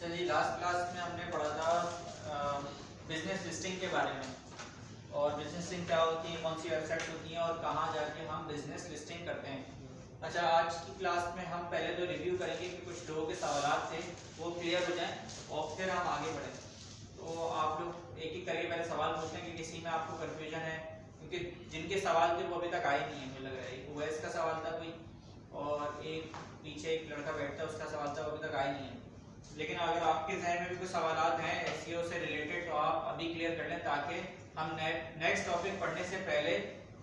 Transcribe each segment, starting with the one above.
चलिए last class में हमने पढ़ा था बिजनेस लिस्टिंग के बारे में और बिजनेस लिस्टिंग क्या होती है, कौन सी वेबसाइट होती हैं और कहाँ जाके हम बिजनेस लिस्टिंग करते हैं। अच्छा, आज की क्लास में हम पहले तो रिव्यू करेंगे कि कुछ लोगों के सवाल थे वो क्लियर हो जाएं और फिर हम आगे बढ़ें। तो आप लोग एक एक करके पहले सवाल पूछते हैं कि किसी में आपको कन्फ्यूजन है, क्योंकि जिनके सवाल थे वो अभी तक आए नहीं है। मुझे लग रहा है एक ओएस का सवाल था कोई और एक पीछे एक लड़का बैठता है उसका सवाल था, वो अभी तक आए नहीं है। लेकिन अगर आपके जहन में भी कुछ सवाल हैं एसईओ से रिलेटेड तो आप अभी क्लियर कर लें ताकि हम नेक्स्ट टॉपिक पढ़ने से पहले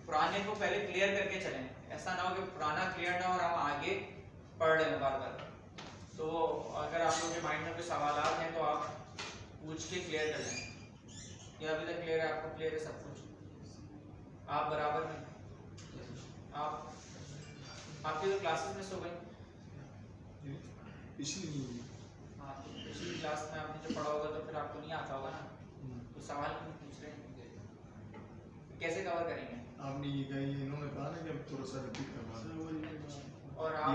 पुराने को पहले क्लियर करके चलें। ऐसा ना हो कि पुराना क्लियर ना हो और हम आगे पढ़ लें बार बार। तो अगर आप लोगों के माइंड में कोई सवाल हैं तो आप पूछ के क्लियर कर लें। ये अभी तक क्लियर है? आपको क्लियर है सब कुछ? आप बराबर में आप आपकी तो क्लासेस मिस हो गई पिछली क्लास में आपने जो पढ़ा होगा तो फिर आपको नहीं आता होगा ना, तो सवाल क्यों पूछ रहे हैं? कैसे कवर करेंगे? आपने ये कहा, ये इन्होंने कहा ना कि अब थोड़ा सा रिपीट करवा और आप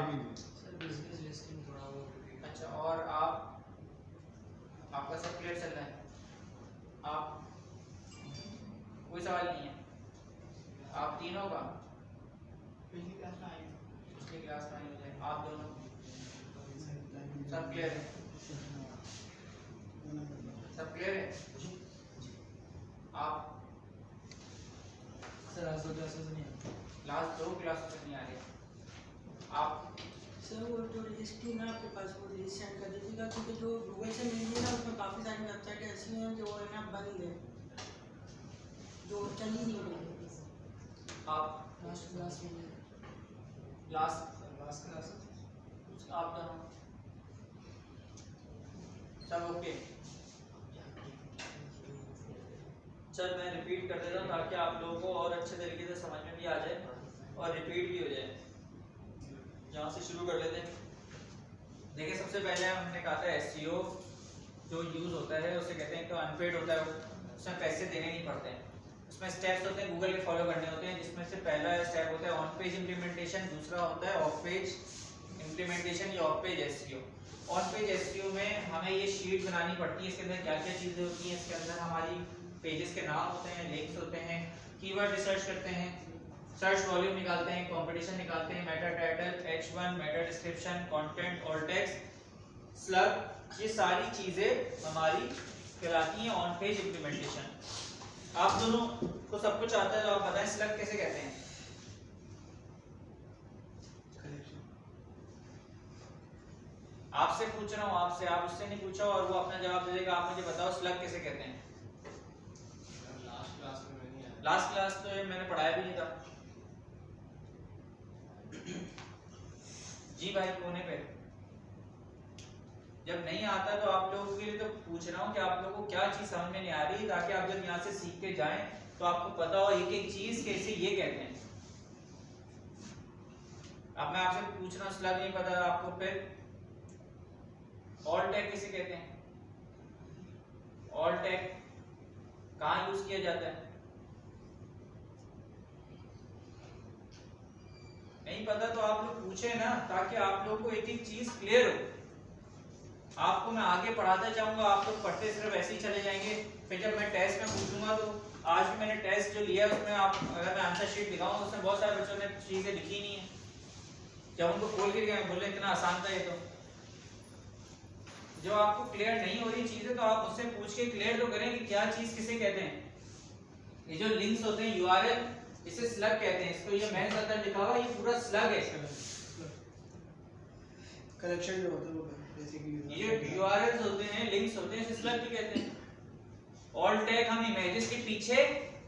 बिजनेस लिस्टिंग थोड़ा वो रिपीट। अच्छा, और आपका सब क्लियर चल रहा है? आप कोई सवाल नहीं है? आप तीनों का पिछली क्लास में आए पिछली क्लास में हो जाए, आप दोनों सब क्लियर है? सब क्लियर है? आप सर आज दो क्लासेस नहीं आए। लास्ट दो क्लास में नहीं आ रहे। आप सर वो जो रजिस्ट्री ना आपके पास वो लिस्ट सेंड कर दीजिएगा, क्योंकि जो गूगल से मिल रही है ना उसमें काफ़ी सारी वेबसाइट ऐसी हैं जो है ना बंद है, जो चल ही नहीं रही। आप लास्ट क्लास में लास्ट क्लास आप दोनों सब ओके? चल मैं रिपीट कर देता हूँ ताकि आप लोगों को और अच्छे तरीके से समझ में भी आ जाए और रिपीट भी हो जाए। यहाँ से शुरू कर लेते हैं। देखिए, सबसे पहले हमने कहा था एसईओ जो यूज होता है उसे कहते हैं तो अनपेड होता है, उसमें पैसे देने नहीं पड़ते हैं। उसमें स्टेप्स होते हैं गूगल के फॉलो करने होते हैं, जिसमें से पहला स्टेप होता है ऑन पेज इम्प्लीमेंटेशन, दूसरा होता है ऑफ पेज इम्प्लीमेंटेशन या of page SEO. On page SEO में हमें ये शीट बनानी पड़ती है, इसके अंदर क्या क्या चीजें होती हैं। इसके अंदर हमारी पेजेस के नाम होते हैं, लिंक्स होते हैं, कीवर्ड रिसर्च करते हैं, सर्च वॉल्यूम निकालते हैं, कंपटीशन निकालते हैं, Meta title, H1, Meta description, content और टेक्स्ट, स्लग, ये सारी चीजें हमारी कहलाती हैं ऑन पेज इम्प्लीमेंटेशन। आप दोनों को सब कुछ आता है तो आप बताएं स्लग कैसे कहते हैं? आपसे पूछ रहा हूँ, आपसे, आप उससे नहीं पूछा और वो अपना जवाब दे देगा। आप मुझे बताओ स्लग कैसे कहते हैं? लास्ट क्लास तो ये मैंने पढ़ाया भी नहीं था। जी भाई कोने पे जब नहीं आता तो आप लोगों के लिए तो पूछ रहा हूँ कि आप लोगों को क्या चीज समझ में नहीं आ रही, ताकि आप जब यहाँ से सीख के जाएं तो आपको पता हो एक एक चीज कैसे ये कहते हैं। अब मैं आपसे पूछ रहा हूँ स्लग नहीं पता आपको, फिर ऑल टैग किसे कहते हैं? ऑल टैग कहाँ यूज किया जाता है? नहीं पता तो आप लोग पूछे ना, ताकि आप लोगों को एक एक चीज क्लियर हो। आपको मैं आगे पढ़ाता जाऊंगा, आप लोग पढ़ते सिर्फ ऐसे ही चले जाएंगे। फिर जब मैं टेस्ट में पूछूंगा तो आज भी मैंने टेस्ट जो लिया उसमें आप अगर मैं आंसर शीट दिखाऊं तो उसमें बहुत सारे बच्चों ने चीजें लिखी नहीं है। जब उनको खोल के दिखाएं बोले इतना आसान था ये, तो जो आपको क्लियर नहीं हो रही चीजें तो आप उससे पूछ के क्लियर तो करें कि क्या चीज किसे कहते हैं। ये जो लिंक्स होते हैं यूआरएल, इसे स्लग कहते हैं। इसको ये मैंने अंदर लिखा हुआ ये पूरा स्लग है। कलेक्शन जो होता है वो बेसिकली ये यूआरएल्स होते हैं, लिंक्स होते हैं, इसे स्लग भी कहते हैं। ऑल टैग हम इमेजेस के पीछे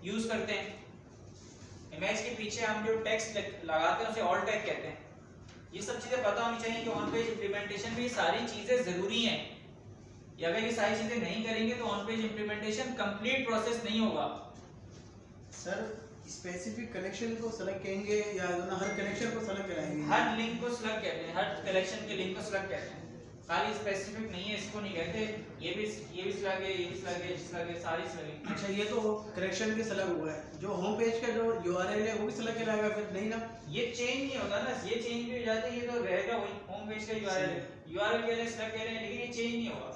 यूज करते हैं। इमेज के पीछे हम जो टेक्स्ट लगाते हैं उसे ऑल टैग कहते हैं। ये सब चीजें पता होनी चाहिए कि ऑन पेज इंप्लीमेंटेशन में ये सारी चीजें जरूरी हैं। या अगर ये सारी चीजें नहीं करेंगे तो on page implementation complete process नहीं होगा। सर स्पेसिफिक कनेक्शन को सेलेक्ट करेंगे या हर कनेक्शन को सेलेक्ट कराएंगे? हर लिंक को स्लग कहते हैं, हर कलेक्शन के लिंक को स्लग कहते हैं। खाली स्पेसिफिक नहीं है, इसको नहीं कहते ये भी स्लग है, ये भी स्लग है, स्लग है, सारी स्लग है। अच्छा, ये तो करेक्शन के सेलेक्ट हुआ है, जो होम पेज का जो यूआरएल है वो भी सेलेक्ट कराएगा फिर? नहीं ना, ये चेंज नहीं होगा ना, ये चेंज भी हो जाता है, ये तो रहेगा वही होम पेज का यूआरएल है। यूआरएल के लिए सेलेक्ट कह रहे हैं लेकिन ये चेंज नहीं होगा।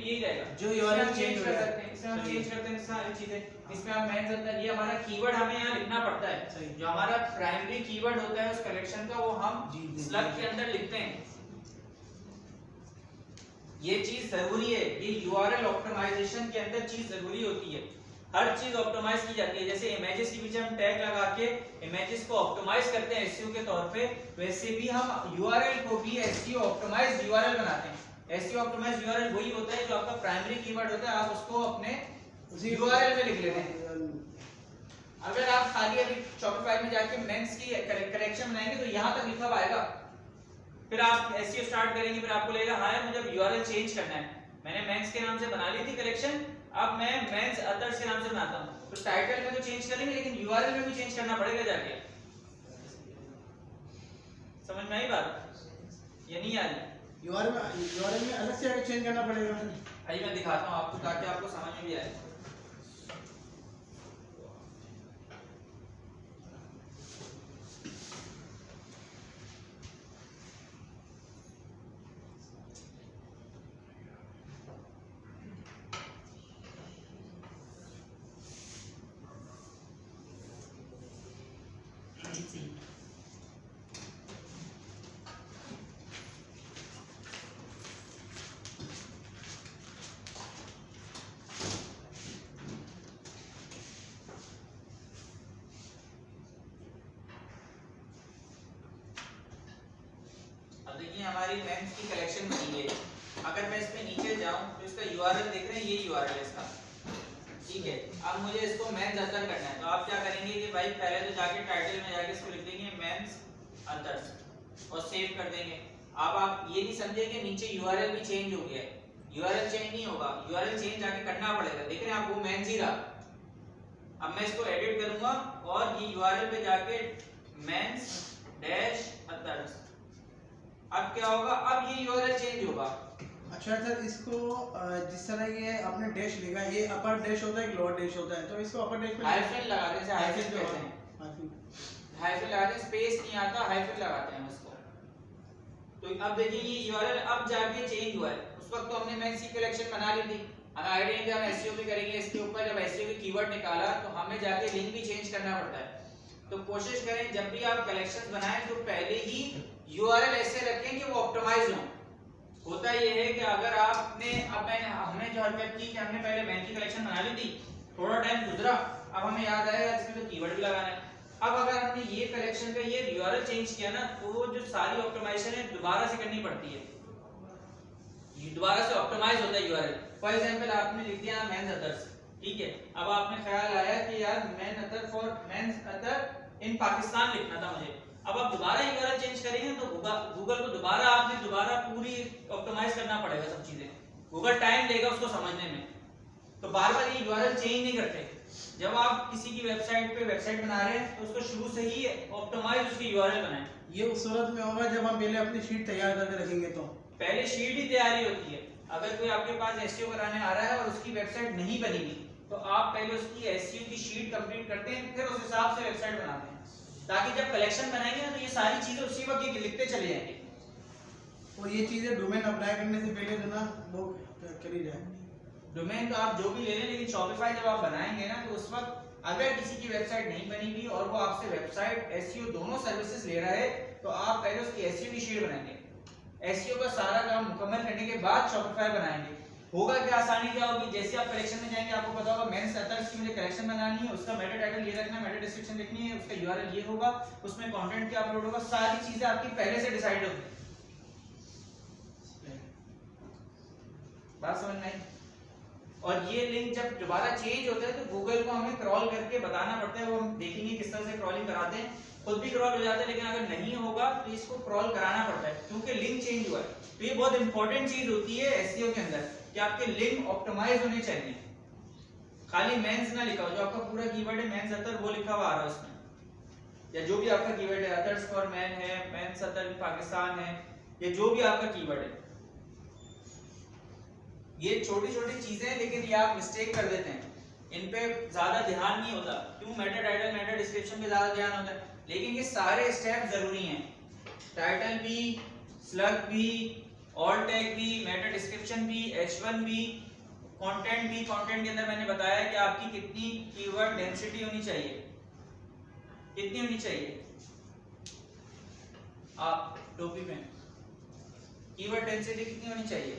यही रहेगा। जो URL चेंज change कर हो जाए। सकते हैं, इसमें हम सही। चेंज करते हैं सारी चीजें। इसमें आप मेंस अंदर ये हमारा कीवर्ड हमें यहाँ लिखना पड़ता है। सही। जो हमारा प्राइमरी कीवर्ड होता है उस कलेक्शन का वो हम जी, स्लग के अंदर लिखते हैं। ये चीज जरूरी है, ये यूआरएल ऑप्टिमाइजेशन के अंदर चीज जरूरी होती है। हर चीज ऑप्टिमाइज की जाती है। जैसे इमेजेस के पीछे हम टैग लगा के इमेजेस को ऑप्टिमाइज करते हैं एसईओ के तौर पे, वैसे भी हम यूआरएल को भी एसईओ ऑप्टिमाइज्ड यूआरएल बनाते हैं। एसईओ ऑप्टिमाइज्ड यूआरएल वही होता है जो आपका प्राइमरी कीवर्ड होता है, आप उसको अपने यूआरएल में लिख लेते हैं। अगर आप खाली अभी शॉपिफाई में जाके मेंस की करेक्शन बनाएंगे तो यहाँ तक लिखा हुआ आएगा, फिर आप एसईओ स्टार्ट करेंगे, फिर आपको लगेगा हाँ यार मुझे अब यूआरएल चेंज करना है। मैंने मेंस के नाम से बना ली थी कलेक्शन, अब मैं मेंस अदर्स के नाम से बनाता हूँ, तो टाइटल में तो चेंज करेंगे लेकिन यूआरएल में भी चेंज करना पड़ेगा जाके। समझ में आई बात? ये नहीं आ रही? यूआरएल में अलग से आगे चेंज करना पड़ेगा। आइए मैं दिखाता हूँ आपको ताकि आपको समझ में भी आए। देखिए हमारी मेंस की कलेक्शन बनी है। अगर मैं इसमें नीचे जाऊं तो इसका यूआरएल देख रहे हैं, ये यूआरएल है इसका, ठीक है। अब मुझे इसको मेंस अदर करना है, तो आप क्या करेंगे कि भाई पहले तो जाके टाइटल में जाके इसको लिख देंगे मेंस अदर्स और सेव कर देंगे। अब आप ये नहीं समझे कि नीचे यूआरएल भी चेंज हो गया है, यूआरएल चेंज नहीं होगा, यूआरएल चेंज जाके करना पड़ेगा। देख रहे हैं आप वो मेंस ही रहा। अब मैं इसको एडिट करूंगा और ये यूआरएल पे जाके मेंस डैश अदर्स, अब क्या होगा, अब ये यूआरएल चेंज होगा। अच्छा सर, इसको जिस तरह ये आपने डैश लिखा है, ये अपर डैश होता है कि लोअर डैश होता है, तो इसको अपर डैश पे हाइफन लगाते हैं, हाइफन कहते हैं, हाइफन लगाते हैं, स्पेस नहीं आता, हाइफन लगाते हैं उसको। तो अब देखिए ये यूआरएल अब जाके चेंज हुआ है। उस वक्त तो हमने मेंस की कलेक्शन बना ली थी, हमें आईडिया नहीं था हम एसईओ भी करेंगे। इसके ऊपर जब एसईओ की कीवर्ड निकाला तो हमें जाके लिंक भी चेंज करना पड़ता है। तो कोशिश करें जब भी आप कलेक्शन बनाएं तो पहले ही यूआरएल ऐसे रखें कि वो ऑप्टिमाइज हो। होता ये है कि अगर आपने हमने जो हरकत की कि हमने पहले मेन की कलेक्शन बना ली थी, थोड़ा टाइम गुजरा, अब हमें याद आया इसमें तो कीवर्ड भी लगाना है। अब अगर हमने ये कलेक्शन का ये यूआरएल चेंज किया ना, तो वो जो सारी ऑप्टिमाइजेशन है दोबारा से करनी पड़ती है, ये दोबारा से ऑप्टिमाइज होता है यूआरएल। फॉर एग्जांपल आपने लिख दिया मेंस अदर्स, ठीक है। अब आपने ख्याल आया कि यार मेन अदर फॉर मेंस अदर इन पाकिस्तान लिखना था मुझे। अब आप दोबारा यूआरएल चेंज करेंगे तो गूगल को दोबारा पूरी ऑप्टिमाइज करना पड़ेगा सब चीजें। गूगल टाइम लेगा उसको समझने में, तो बार-बार ये यूआरएल चेंज नहीं करते। जब आप किसी की वेबसाइट पे वेबसाइट बना रहे हैं तो उसको शुरू से ही ऑप्टिमाइज उसकी यूआरएल बनाएं। ये उस सूरत में होगा जब हम पहले अपनी शीट तैयार करके रखेंगे, तो पहले शीट ही तैयारी होती है। अगर कोई आपके पास एसईओ कराने आ रहा है और उसकी वेबसाइट नहीं बनी हुई, तो आप पहले उसकी एसईओ की शीट कंप्लीट करते हैं, फिर उस हिसाब से वेबसाइट बनाते हैं, ताकि जब कलेक्शन बनाएंगे ना तो ये सारी चीजें उसी वक्त ये लिखते चले जाएंगे। और ये चीजें डोमेन अप्लाई करने से पहले जो ना वो कर ही जाए। डोमेन तो आप जो भी ले लें, लेकिन शॉपिफाई जब आप बनाएंगे ना तो उस वक्त अगर किसी की वेबसाइट नहीं बनी हुई और वो आपसे वेबसाइट एसईओ दोनों सर्विसेज ले रहा है, तो आप पहले उसकी एसईओ की शीट बनाएंगे। एसईओ का सारा काम मुकम्मल करने के बाद शॉपिफाई बनाएंगे। होगा क्या, आसानी क्या होगी, जैसे आप कलेक्शन में जाएंगे आपको पता होगा मेंस अदर्स की मुझे कलेक्शन बनानी है, उसका मेटा टाइटल ये रखना है, मेटा डिस्क्रिप्शन लिखनी है, उसका यूआरएल ये होगा, उसमें कंटेंट क्या अपलोड होगा, सारी चीजें आपकी पहले से डिसाइड होगी। बात समझ में आई? और ये लिंक जब दोबारा चेंज होता है तो गूगल को हमें क्रॉल करके बताना पड़ता है, वो हम देखेंगे किस तरह से क्रॉलिंग कराते हैं। खुद भी क्रॉल हो जाता है, लेकिन अगर नहीं होगा तो इसको क्रॉल कराना पड़ता है क्योंकि लिंक चेंज हुआ है। तो ये बहुत इंपॉर्टेंट चीज होती है एसईओ के अंदर कि आपके लिंक ऑप्टिमाइज होने चाहिए। खाली मेंस ना लिखा हो, जो आपका पूरा कीवर्ड है मेंस अदर वो लिखा हुआ आ रहा है उसमें, या जो भी आपका कीवर्ड है अदर्स फॉर मैन है, मेंस अदर इन पाकिस्तान है, या जो भी आपका कीवर्ड है। ये छोटी छोटी चीजें हैं लेकिन ये आप मिस्टेक कर देते हैं, इन पे ज्यादा ध्यान नहीं होता। क्यों? मेटा टाइटल मेटा डिस्क्रिप्शन पे ज्यादा ध्यान होता है, लेकिन ये सारे स्टेप जरूरी हैं। टाइटल भी, स्लग भी, ऑल टैग भी, मेटा डिस्क्रिप्शन भी, H1 भी, कंटेंट भी। कंटेंट के अंदर मैंने बताया कि आपकी कितनी कीवर्ड डेंसिटी होनी चाहिए, कितनी होनी चाहिए। आप टोपी में कीवर्ड डेंसिटी कितनी होनी चाहिए?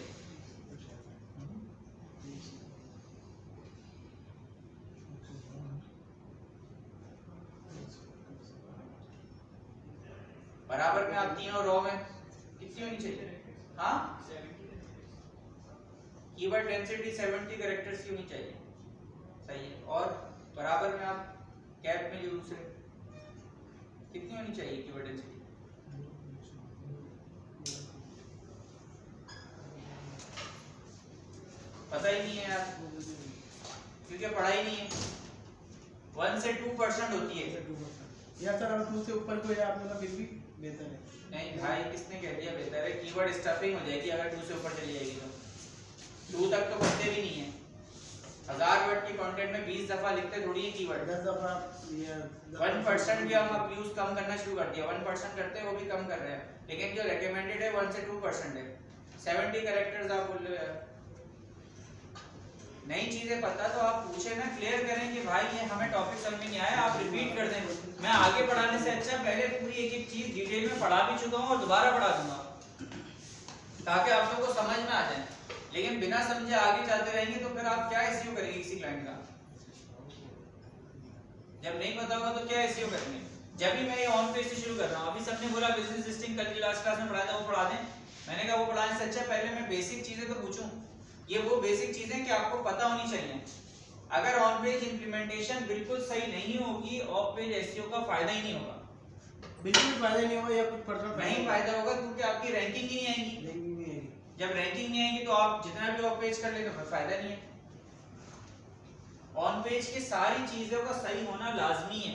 बराबर में आप तीनों रो में कितनी होनी चाहिए? हाँ, कीवर्ड डेंसिटी 70 कैरेक्टर्स की होनी चाहिए, सही है। और बराबर में आप कैप में जो दूसरे कितनी होनी चाहिए कीवर्ड डेंसिटी? पता ही नहीं है यार, क्योंकि पढ़ाई नहीं है। 1 से 2% होती है। या सर अगर 2 से ऊपर कोई है आपने तो फिर भी बेहतर है। नहीं भाई, किसने कह दिया बेहतर है? कीवर्ड स्टफिंग हो जाएगी अगर 2 से ऊपर चली जाएगी तो। 2 तक तो पढ़ते भी नहीं है। 1000 वर्ड की कंटेंट में 20 दफा लिखते थोड़ी है कीवर्ड। 10 दफा ये 1% भी हम अब यूज कम करना शुरू कर दिया। 1% करते हैं, वो भी कम कर रहे हैं, लेकिन जो रेकमेंडेड है 1 से 2% है। 70 कैरेक्टर्स आप बोल रहे हो यार। नई चीजें पता तो आप पूछे ना, क्लियर करें कि भाई ये हमें टॉपिक समझ में नहीं आया, आप रिपीट कर दें। मैं आगे पढ़ाने से अच्छा पहले पूरी एक एक चीज डिटेल में पढ़ा भी चुका हूँ और दोबारा पढ़ा दूंगा, ताकि आप लोगों को समझ में आ जाए। लेकिन बिना समझे आगे चलते रहेंगे तो फिर आप क्या एसईओ करेंगे किसी क्लाइंट का? जब नहीं पता होगा तो क्या एसईओ करेंगे? जब भी मैं ये ऑन पेज से शुरू कर रहा हूँ, अभी सबने बोला बिजनेस लिस्टिंग कल की लास्ट क्लास में पढ़ाया था, वो पढ़ा दें। मैंने कहा वो पढ़ाने से अच्छा पहले मैं बेसिक चीजें तो पूछूं। ये वो बेसिक चीजें कि आपको पता होनी चाहिए। अगर ऑन पेज इंप्लीमेंटेशन बिल्कुल सही नहीं होगी, ऑफ पेज एसईओ का फायदा ही नहीं होगा। बिल्कुल फायदा नहीं होगा या कुछ परसेंट नहीं फायदा होगा, क्योंकि आपकी रैंकिंग ही नहीं आएगी। जब रैंकिंग नहीं आएगी तो आप जितना भी ऑफ पेज कर ले तो फायदा नहीं है। ऑन पेज की सारी चीजों का सही होना लाजमी है।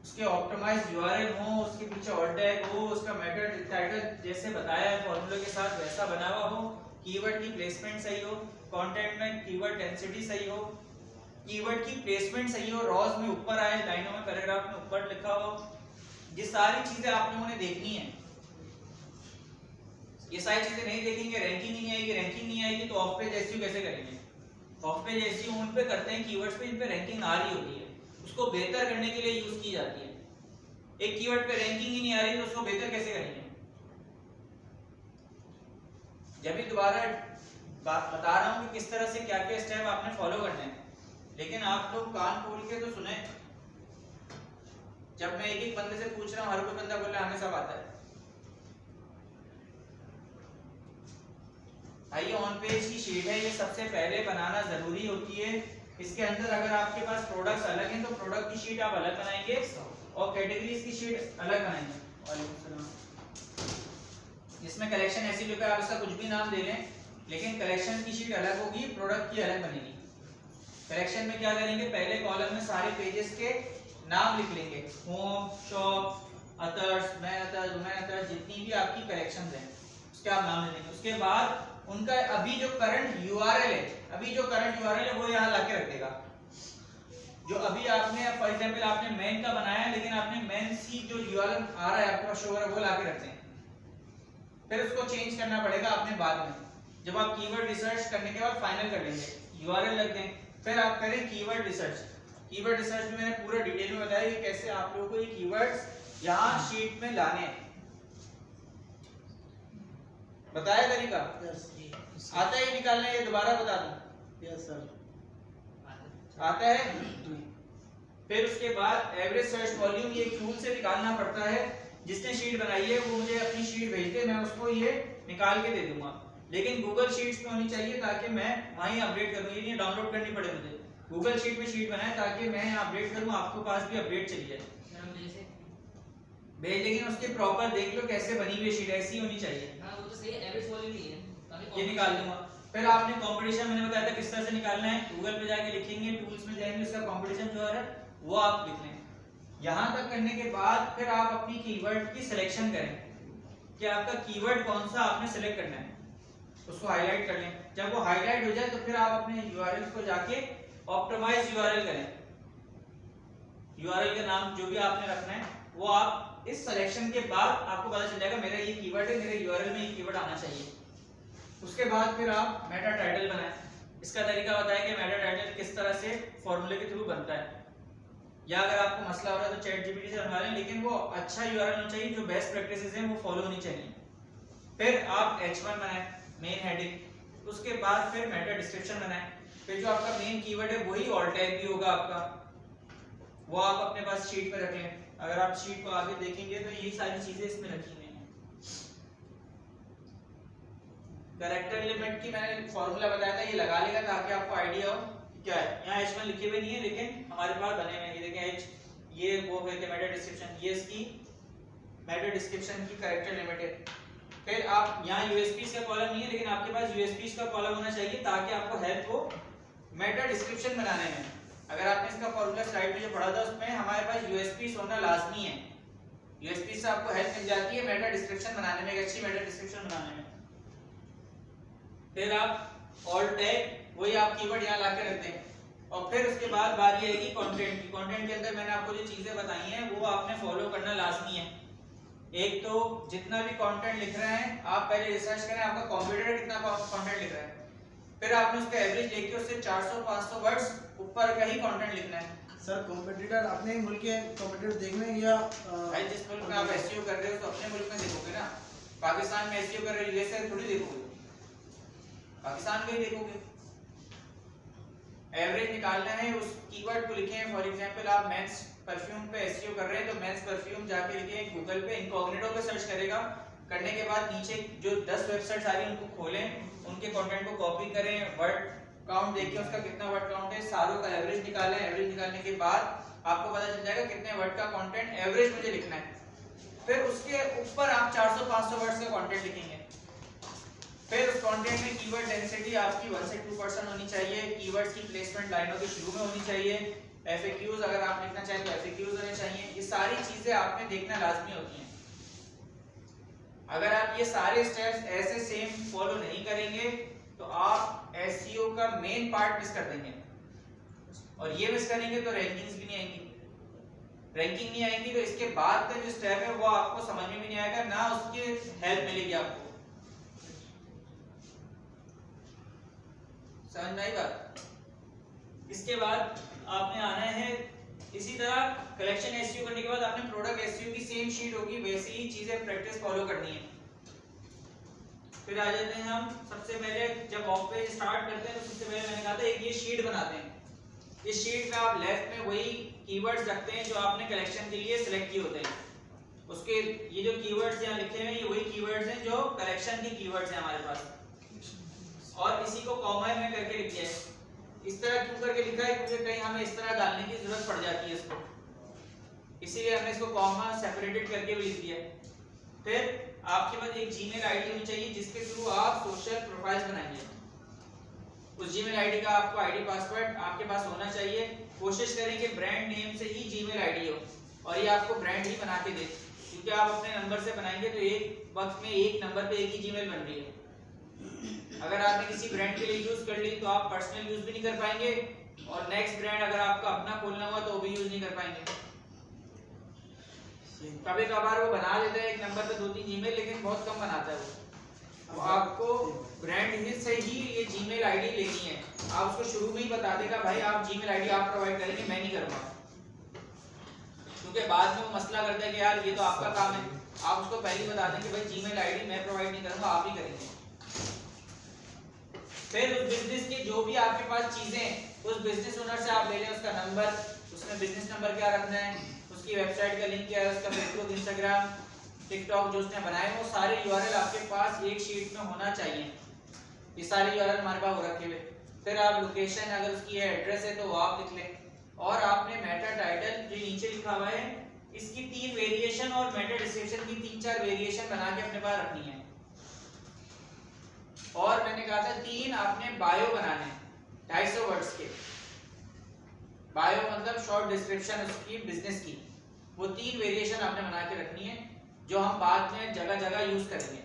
उसके ऑप्टिमाइज्ड यूआरएल हो, उसके पीछे ऑल्ट टैग हो, उसका मेटा टाइटल जैसे बताया है फॉर्मूले के साथ वैसा बना हुआ हो, कीवर्ड की प्लेसमेंट सही हो, कंटेंट में कीवर्ड डेंसिटी सही हो, कीवर्ड की प्लेसमेंट सही हो, रॉज में ऊपर आए, लाइनों में पैराग्राफ में ऊपर लिखा हो। ये सारी चीजें आप लोगों ने देखनी है। ये सारी चीजें नहीं देखेंगे, रैंकिंग ही नहीं आएगी। रैंकिंग नहीं आएगी तो ऑफ पेज एसईओ कैसे करेंगे? ऑफ पेज एसईओ उन पे करते हैं कीवर्ड्स पे इन पे रैंकिंग आ रही होती है, उसको बेहतर करने के लिए यूज की जाती है। एक कीवर्ड पे रैंकिंग ही नहीं आ रही तो उसको बेहतर कैसे करेंगे? जब भी दोबारा बात बता रहा हूं कि किस तरह से क्या क्या स्टेप आपने फॉलो करने हैं, लेकिन आप लोग कान खोल के तो सुने। जब मैं एक एक बंदे से पूछ रहा हूं, हर कोई बंदा बोल रहा है हमें सब आता है। भाई ऑन पेज की शीट है, ये सबसे पहले बनाना जरूरी होती है। इसके अंदर अगर आपके पास प्रोडक्ट्स अलग हैं तो प्रोडक्ट की शीट आप अलग बनाएंगे और कैटेगरीज की शीट अलग बनाएंगे। इसमें कलेक्शन ऐसी लिखा है, आप इसका कुछ भी नाम दे लें, लेकिन कलेक्शन की शीट अलग होगी, प्रोडक्ट की अलग बनेगी। कलेक्शन में क्या करेंगे, पहले कॉलम में सारे पेजेस के नाम लिख लेंगे, होम, शॉप, अदर्स, मैं अदर्स, जितनी भी आपकी कलेक्शंस हैं उसके आप नाम लिख लेंगे। उसके बाद उनका अभी जो करंट यूआरएल है, वो यहाँ लाके रख देगा। जो अभी आपने फॉर एग्जांपल आपने मेन का बनाया है, लेकिन आपने मेन सी जो यूआरएल आ रहा है आपके पास शो हो रहा है वो लाके रखते हैं। फिर उसको चेंज करना पड़ेगा आपने बाद में, जब आप कीवर्ड रिसर्च करने के बाद फाइनल कर लेंगे, यूआरएल रख दें। फिर आप करें कीवर्ड रिसर्च। कीवर्ड रिसर्च में मैंने पूरा डिटेल में बताया कि कैसे आप लोगों को ये कीवर्ड्स यहाँ शीट में लाने हैं, बताया तरीका। आता है निकालना, ये दोबारा बता दूं? यस सर आता है। फिर उसके बाद एवरेज सर्च वॉल्यूम ये टूल से निकालना पड़ता है। जिसने शीट बनाई है वो मुझे अपनी शीट भेज दे, मैं उसको ये निकाल के दे दूंगा, लेकिन गूगल शीट्स में होनी चाहिए ताकि मैं वहीं अपडेट करूं। ये नहीं डाउनलोड करनी पड़े मुझे, गूगल शीट में शीट बनाए ताकि मैं अपडेट करूं, आपके पास भी अपडेट चली जाए। भेज, लेकिन उसके प्रॉपर देख लो कैसे बनी हुई शीट, ऐसी होनी चाहिए। हां वो तो सही है, एवरेज वॉल्यूम ही है, ये निकाल दूंगा। फिर आपने कंपटीशन मैंने बताया था किस तरह से निकालना है, गूगल पे जाके लिखेंगे, टूल्स में जाएंगे, उसका कंपटीशन जो है वो आप लिख लें। यहां तक करने के बाद फिर आप अपनी कीवर्ड की सिलेक्शन करें कि आपका कीवर्ड कौन सा आपने सिलेक्ट करना है, उसको हाईलाइट कर लें। जब वो हाईलाइट हो जाए तो फिर आप अपने यूआरएल को जाके ऑप्टिमाइज यूआरएल करें। यूआरएल का नाम जो भी आपने रखना है वो आप इस सिलेक्शन के बाद आपको पता चल जाएगा मेरा ये कीवर्ड है, मेरे यूआरएल में ये कीवर्ड आना चाहिए। उसके बाद फिर आप मेटा टाइटल बनाएं। इसका तरीका बताया कि मेटा टाइटल किस तरह से फॉर्मूले के थ्रू बनता है, या अगर आपको मसला हो रहा है तो चैट जीपीटी से बनवा लें, लेकिन वो अच्छा यूआरएल होना चाहिए, जो बेस्ट प्रैक्टिसेस हैं वो फॉलो होनी चाहिए। फिर आप H1 बनाएं, मेन हेडिंग। उसके बाद फिर मेटा डिस्क्रिप्शन बनाएं। फिर जो आपका मेन कीवर्ड है वही ऑल टाइप भी होगा आपका, वो आप अपने पास शीट पे रख लें। अगर आप शीट को आगे देखेंगे तो ये सारी चीजें इसमें रखी हुई हैं। कैरेक्टर लिमिट की मैंने फॉर्मूला बताया था, ये लगा लेगा ताकि आपको आइडिया हो क्या है। यहाँ H1 लिखे हुए नहीं है लेकिन हमारे पास बने हुए हैं। ये देखें H, ये वो है कि मेटा डिस्क्रिप्शन, ये इसकी मेटा डिस्क्रिप्शन की कैरेक्टर लिमिट है। फिर आप यहाँ यूएसपीज का कॉलम नहीं है लेकिन आपके पास यूएसपीज का कॉलम होना चाहिए ताकि आपको हेल्प हो मेटा डिस्क्रिप्शन बनाने में। अगर आपने इसका फॉर्मूला स्लाइड में जो पढ़ा था उसमें हमारे पास यूएसपीज होना लाजमी है। यूएसपी से आपको हेल्प मिल जाती है मेटा डिस्क्रिप्शन बनाने में, एक अच्छी मेटा डिस्क्रिप्शन बनाने में। फिर आप ऑल टैग, वही आप कीवर्ड यहाँ लाके रखते हैं। और फिर उसके बाद बारी आएगी कंटेंट की। कंटेंट के अंदर मैंने आपको जो चीजें बताई हैं वो आपने फॉलो करना लाजमी है। एक तो जितना भी कंटेंट लिख रहे हैं आप पहले रिसर्च करें आपका कॉम्पिटिटर कितना कंटेंट लिख रहा है, फिर आपने उसका एवरेज लेके उससे 400-500 वर्ड्स ऊपर का ही कंटेंट लिखना है। सर कॉम्पिटिटर अपने ही मुल्क के कॉम्पिटिटर देखने या भाई जिस मुल्क में आप एसईओ कर रहे हो तो अपने मुल्क में देखोगे ना। पाकिस्तान में एसईओ कर रहे हो यूएसए थोड़ी देखोगे, पाकिस्तान में ही देखोगे। एवरेज निकालना है, उस कीवर्ड को लिखें। फॉर एग्जांपल आप मेंस परफ्यूम पे एसईओ कर रहे हैं तो मेंस परफ्यूम जाके लिखें, गूगल पे इनकॉग्निटो पे सर्च करेगा। करने के बाद नीचे जो 10 वेबसाइट्स आ रही हैं उनको खोलें, उनके कंटेंट को कॉपी करें, वर्ड काउंट देखिए उसका कितना वर्ड काउंट है, सारों का एवरेज निकालें। एवरेज निकालने के बाद आपको पता चल जाएगा कितने वर्ड का कंटेंट एवरेज मुझे लिखना है। फिर उसके ऊपर आप 400-500 वर्ड्स का कंटेंट लिखेंगे। फिर उस कंटेंट में कीवर्ड डेंसिटी आपकी 1 से 2% होनी चाहिए। कीवर्ड्स की प्लेसमेंट लाइनों के शुरू में होनी चाहिए। एफएक्यूज अगर आप लिखना चाहें तो एफएक्यूज होने चाहिए। ये सारी चीजें आपने देखना लाजमी होती हैं। अगर आप ये सारे स्टेप्स ऐसे सेम फॉलो नहीं करेंगे तो आप एसईओ का मेन पार्ट मिस कर देंगे, और ये मिस करेंगे तो रैंकिंग्स भी नहीं आएंगी। रैंकिंग नहीं आएंगी तो इसके बाद का जो स्टेप है वो आपको समझ में भी नहीं आएगा, ना उसकी हेल्प मिलेगी आपको। समझ में आई बात? इसके बाद आपने आना है इसी तरह कलेक्शन एसईओ करने के बाद आपने प्रोडक्ट एसईओ की सेम शीट होगी, वैसी ही चीजें प्रैक्टिस फॉलो करनी है। फिर आ जाते हैं हम सबसे पहले जब ऑफ पेज स्टार्ट करते हैं तो सबसे पहले मैंने कहा था एक ये शीट बनाते हैं। इस शीट में आप लेफ्ट में वही कीवर्ड्स रखते हैं जो आपने कलेक्शन के लिए सिलेक्ट किए होते हैं। उसके ये जो कीवर्ड्स यहाँ लिखे हुए हैं ये वही कीवर्ड्स हैं जो कलेक्शन के कीवर्ड्स हैं हमारे पास, और इसी को कॉमा में करके लिख दिया है। इस तरह क्यों करके लिखा है क्योंकि कहीं हमें इस तरह डालने की जरूरत पड़ जाती है इसको, इसीलिए हमने इसको कॉमा सेपरेटेड करके भी लिख दिया है। फिर आपके पास एक जीमेल आईडी होनी चाहिए जिसके थ्रू आप सोशल प्रोफाइल्स बनाएंगे। उस जीमेल आईडी का आपको आईडी पासवर्ड आपके पास होना चाहिए। कोशिश करें कि ब्रांड नेम से ही जीमेल आईडी हो और ये आपको ब्रांड ही बना के दे, क्योंकि आप अपने नंबर से बनाएंगे तो एक वक्त में एक नंबर पे एक ही जीमेल बन रही है। अगर आपने किसी ब्रांड के लिए यूज कर ली तो आप पर्सनल यूज भी नहीं कर पाएंगे, और नेक्स्ट ब्रांड अगर आपका अपना खोलना हुआ तो वो भी यूज नहीं कर पाएंगे। कभी कभार वो बना देता है एक नंबर पे 2-3 जीमेल, लेकिन बहुत कम बनाता है वो। तो आपको ब्रांड ही से ही ये जीमेल आईडी लेनी है। आप उसको शुरू में ही बता देगा भाई आप जीमेल आईडी आप प्रोवाइड करेंगे, मैं नहीं करूंगा, क्योंकि बाद में वो मसला करता है कि यार ये तो आपका काम है। आप उसको पहले ही बता दें कि भाई जीमेल आईडी मैं प्रोवाइड नहीं करूंगा, आप ही करेंगे। फिर उस बिजनेस की जो भी आपके पास चीजें उस बिजनेस ओनर से आप ले लें, उसका नंबर, उसमें बिजनेस नंबर क्या रखना है, उसकी वेबसाइट का लिंक क्या है, उसका फेसबुक, इंस्टाग्राम, टिकटॉक जो उसने बनाए वो सारे यूआरएल आपके पास एक शीट में होना चाहिए। ये सारे यूआरएल हमारे पास हो रखे हुए। फिर आप लोकेशन अगर उसकी है एड्रेस है तो वो आप लिख लें, और आपने मेटा टाइटल जो नीचे लिखा हुआ है इसकी 3 वेरिएशन और मेटा डिस्क्रिप्शन की 3-4 वेरिएशन बना के अपने पास रखनी है। और मैंने कहा था 3 आपने बायो बनाने हैं 250 वर्ड्स के। बायो मतलब शॉर्ट डिस्क्रिप्शन उसकी बिजनेस की, वो 3 वेरिएशन आपने बना के रखनी है जो हम बाद में जगह जगह यूज करेंगे।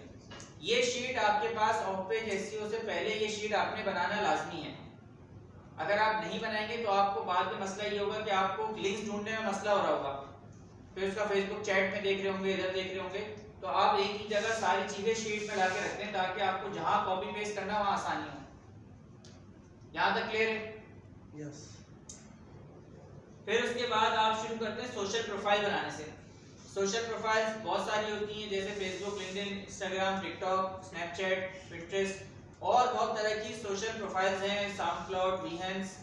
ये शीट आपके पास ऑफ पेज एसईओ से पहले ये शीट आपने बनाना लाजमी है। अगर आप नहीं बनाएंगे तो आपको बाद में मसला ये होगा कि आपको लिंक्स ढूंढने में मसला हो रहा होगा। फिर उसका फेसबुक चैट में देख रहे होंगे, इधर देख रहे होंगे, तो आप एक ही जगह सारी चीजें शीट में ला के रखते हैं ताकि आपको जहां कॉपी पेस्ट करना वहां आसानी हो। यहां तक क्लियर है? यस। फिर उसके बाद आप शुरू करते हैं सोशल प्रोफाइल बनाने से। सोशल प्रोफाइल्स बहुत सारी होती हैं, जैसे Facebook, LinkedIn, Instagram, TikTok, Snapchat, Pinterest और बहुत तरह की सोशल प्रोफाइल्स हैं, साउंड क्लाउड, वीहेंस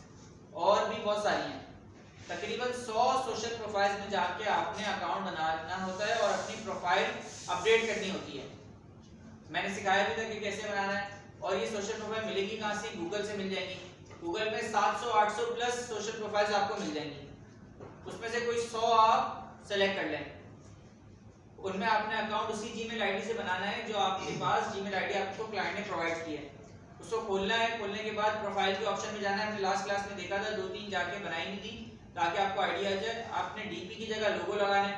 और भी बहुत सारी हैं। तकरीबन 100 सोशल प्रोफाइल्स में जाके आपने अकाउंट बनाना होता है और अपनी प्रोफाइल अपडेट करनी होती है। मैंने सिखाया भी था कि कैसे बनाना है। और ये सोशल प्रोफाइल मिलेगी कहाँ से? गूगल से मिल जाएंगी। गूगल में 700-800 प्लस सोशल प्रोफाइल्स आपको मिल जाएंगी, उसमें से कोई 100 आप सेलेक्ट कर लें। उनमें आपने अकाउंट उसी जीमेल आईडी से बनाना है जो आपके पास जीमेल आईडी आपको क्लाइंट ने प्रोवाइड की है, उसको खोलना है। खोलने के बाद प्रोफाइल के ऑप्शन में जाना है। हमने लास्ट क्लास में देखा था 2-3 जाके बनाई नहीं थी ताकि आपको आइडिया आ जाए। आपने डीपी की जगह लोगो लगाना है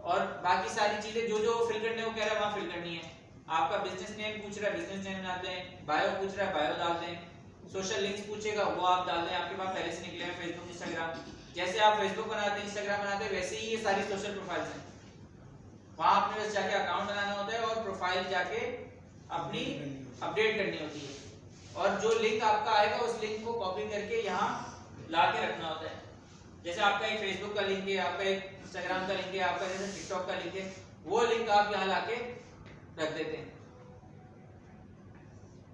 और बाकी सारी चीजें जो जो फिल करने को कह रहा है वहां फिल करनी है। आपका बिजनेस नेम पूछ रहा है, बिजनेस नेम डाल दें। बायो पूछ रहा है, बायो डाल दें। सोशल लिंक्स पूछेगा, वो आप डाल दें। आपके पास पहले से निकले हैं फेसबुक, इंस्टाग्राम। जैसे आप फेसबुक बनाते हैं, इंस्टाग्राम बनाते हैं, वैसे ही ये सारी सोशल प्रोफाइल्स हैं। वहां आपने बस जाके अकाउंट बनाना होता है और प्रोफाइल जाके अपनी अपडेट करनी होती है। और जो लिंक आपका आएगा उस लिंक को कॉपी करके यहाँ ला के रखना होता है। जैसे आपका एक फेसबुक का लिंक है, आपका एक इंस्टाग्राम का लिंक है, आपका जैसे टिकटॉक का लिंक है, वो लिंक आप यहाँ लाके रख देते हैं।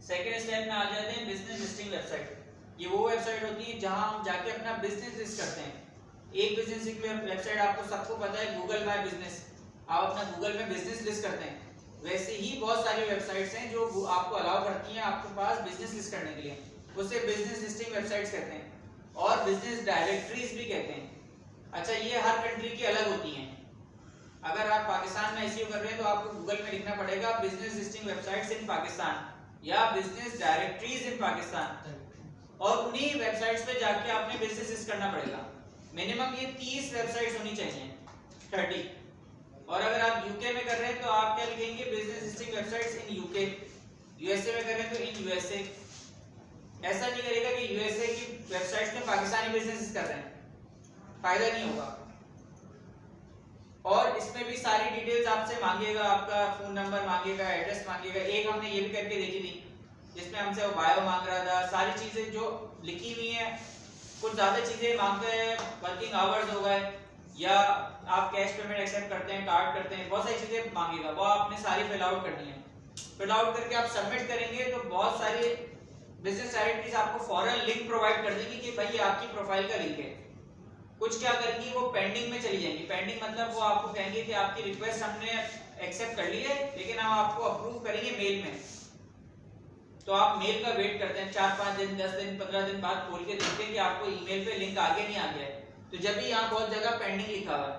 सेकेंड स्टेप में आ जाते हैं बिजनेस लिस्टिंग वेबसाइट। ये वो वेबसाइट होती है जहां हम जाके अपना बिजनेस लिस्ट करते हैं। एक बिजनेस वेबसाइट आपको सबको पता है, गूगल माय बिजनेस। आप अपना गूगल में बिजनेस लिस्ट करते हैं। वैसे ही बहुत सारी वेबसाइट्स हैं जो आपको अलाउ करती हैं आपके पास बिजनेस लिस्ट करने के लिए, उसे बिजनेस लिस्टिंग वेबसाइट्स कहते हैं और बिजनेस डायरेक्टरीज भी कहते हैं। अच्छा, ये हर कंट्री की अलग होती हैं। अगर आप पाकिस्तान में एसईओ कर रहे हैं तो आपको गूगल में लिखना पड़ेगा बिजनेस लिस्टिंग वेबसाइट्स इन पाकिस्तान या बिजनेस डायरेक्टरीज इन पाकिस्तान, और उन्हीं वेबसाइट्स पे जाके आपने बिजनेस लिस्ट करना पड़ेगा। मिनिमम ये 30 वेबसाइट्स होनी चाहिए, 30। और अगर आप यूके में कर रहे हैं तो आप क्या लिखेंगे? Business listing websites in UK. USA में कर रहे हैं तो इन यूएसए। ऐसा नहीं करेगा कि यूएसए की वेबसाइट्स में पाकिस्तानी बिजनेस कर रहे हैं, फायदा नहीं होगा। और इसमें भी सारी डिटेल्स आपसे मांगेगा, आपका फोन नंबर मांगेगा, एड्रेस मांगेगा। एक हमने ये भी करके देखी थी जिसमें हमसे वो बायो मांग रहा था, सारी चीजें जो लिखी हुई हैं। कुछ ज्यादा चीजें मांगते हैं, वर्किंग आवर्स हो गए या आप कैश पेमेंट एक्सेप्ट करते हैं, कार्ड करते हैं, बहुत सारी चीजें मांगेगा, वो आपने सारी फिल आउट करनी है। फिल आउट करके आप सबमिट करेंगे तो बहुत सारी बिजनेस डायरेक्टरीज आपको फौरन लिंक प्रोवाइड कर देगी कि भाई ये आपकी प्रोफाइल का लिंक है। कुछ क्या करेंगी, वो पेंडिंग में चली जाएंगी। पेंडिंग मतलब वो आपको कहेंगे कि आपकी रिक्वेस्ट हमने एक्सेप्ट कर ली है लेकिन हम आपको अप्रूव करेंगे मेल में। तो आप मेल का वेट करते हैं 4-5 दिन, 10 दिन, 15 दिन बाद खोल के देखते हैं कि आपको ईमेल पे लिंक आ गया नहीं आ गया है। तो जब भी यहाँ बहुत जगह पेंडिंग लिखा हुआ है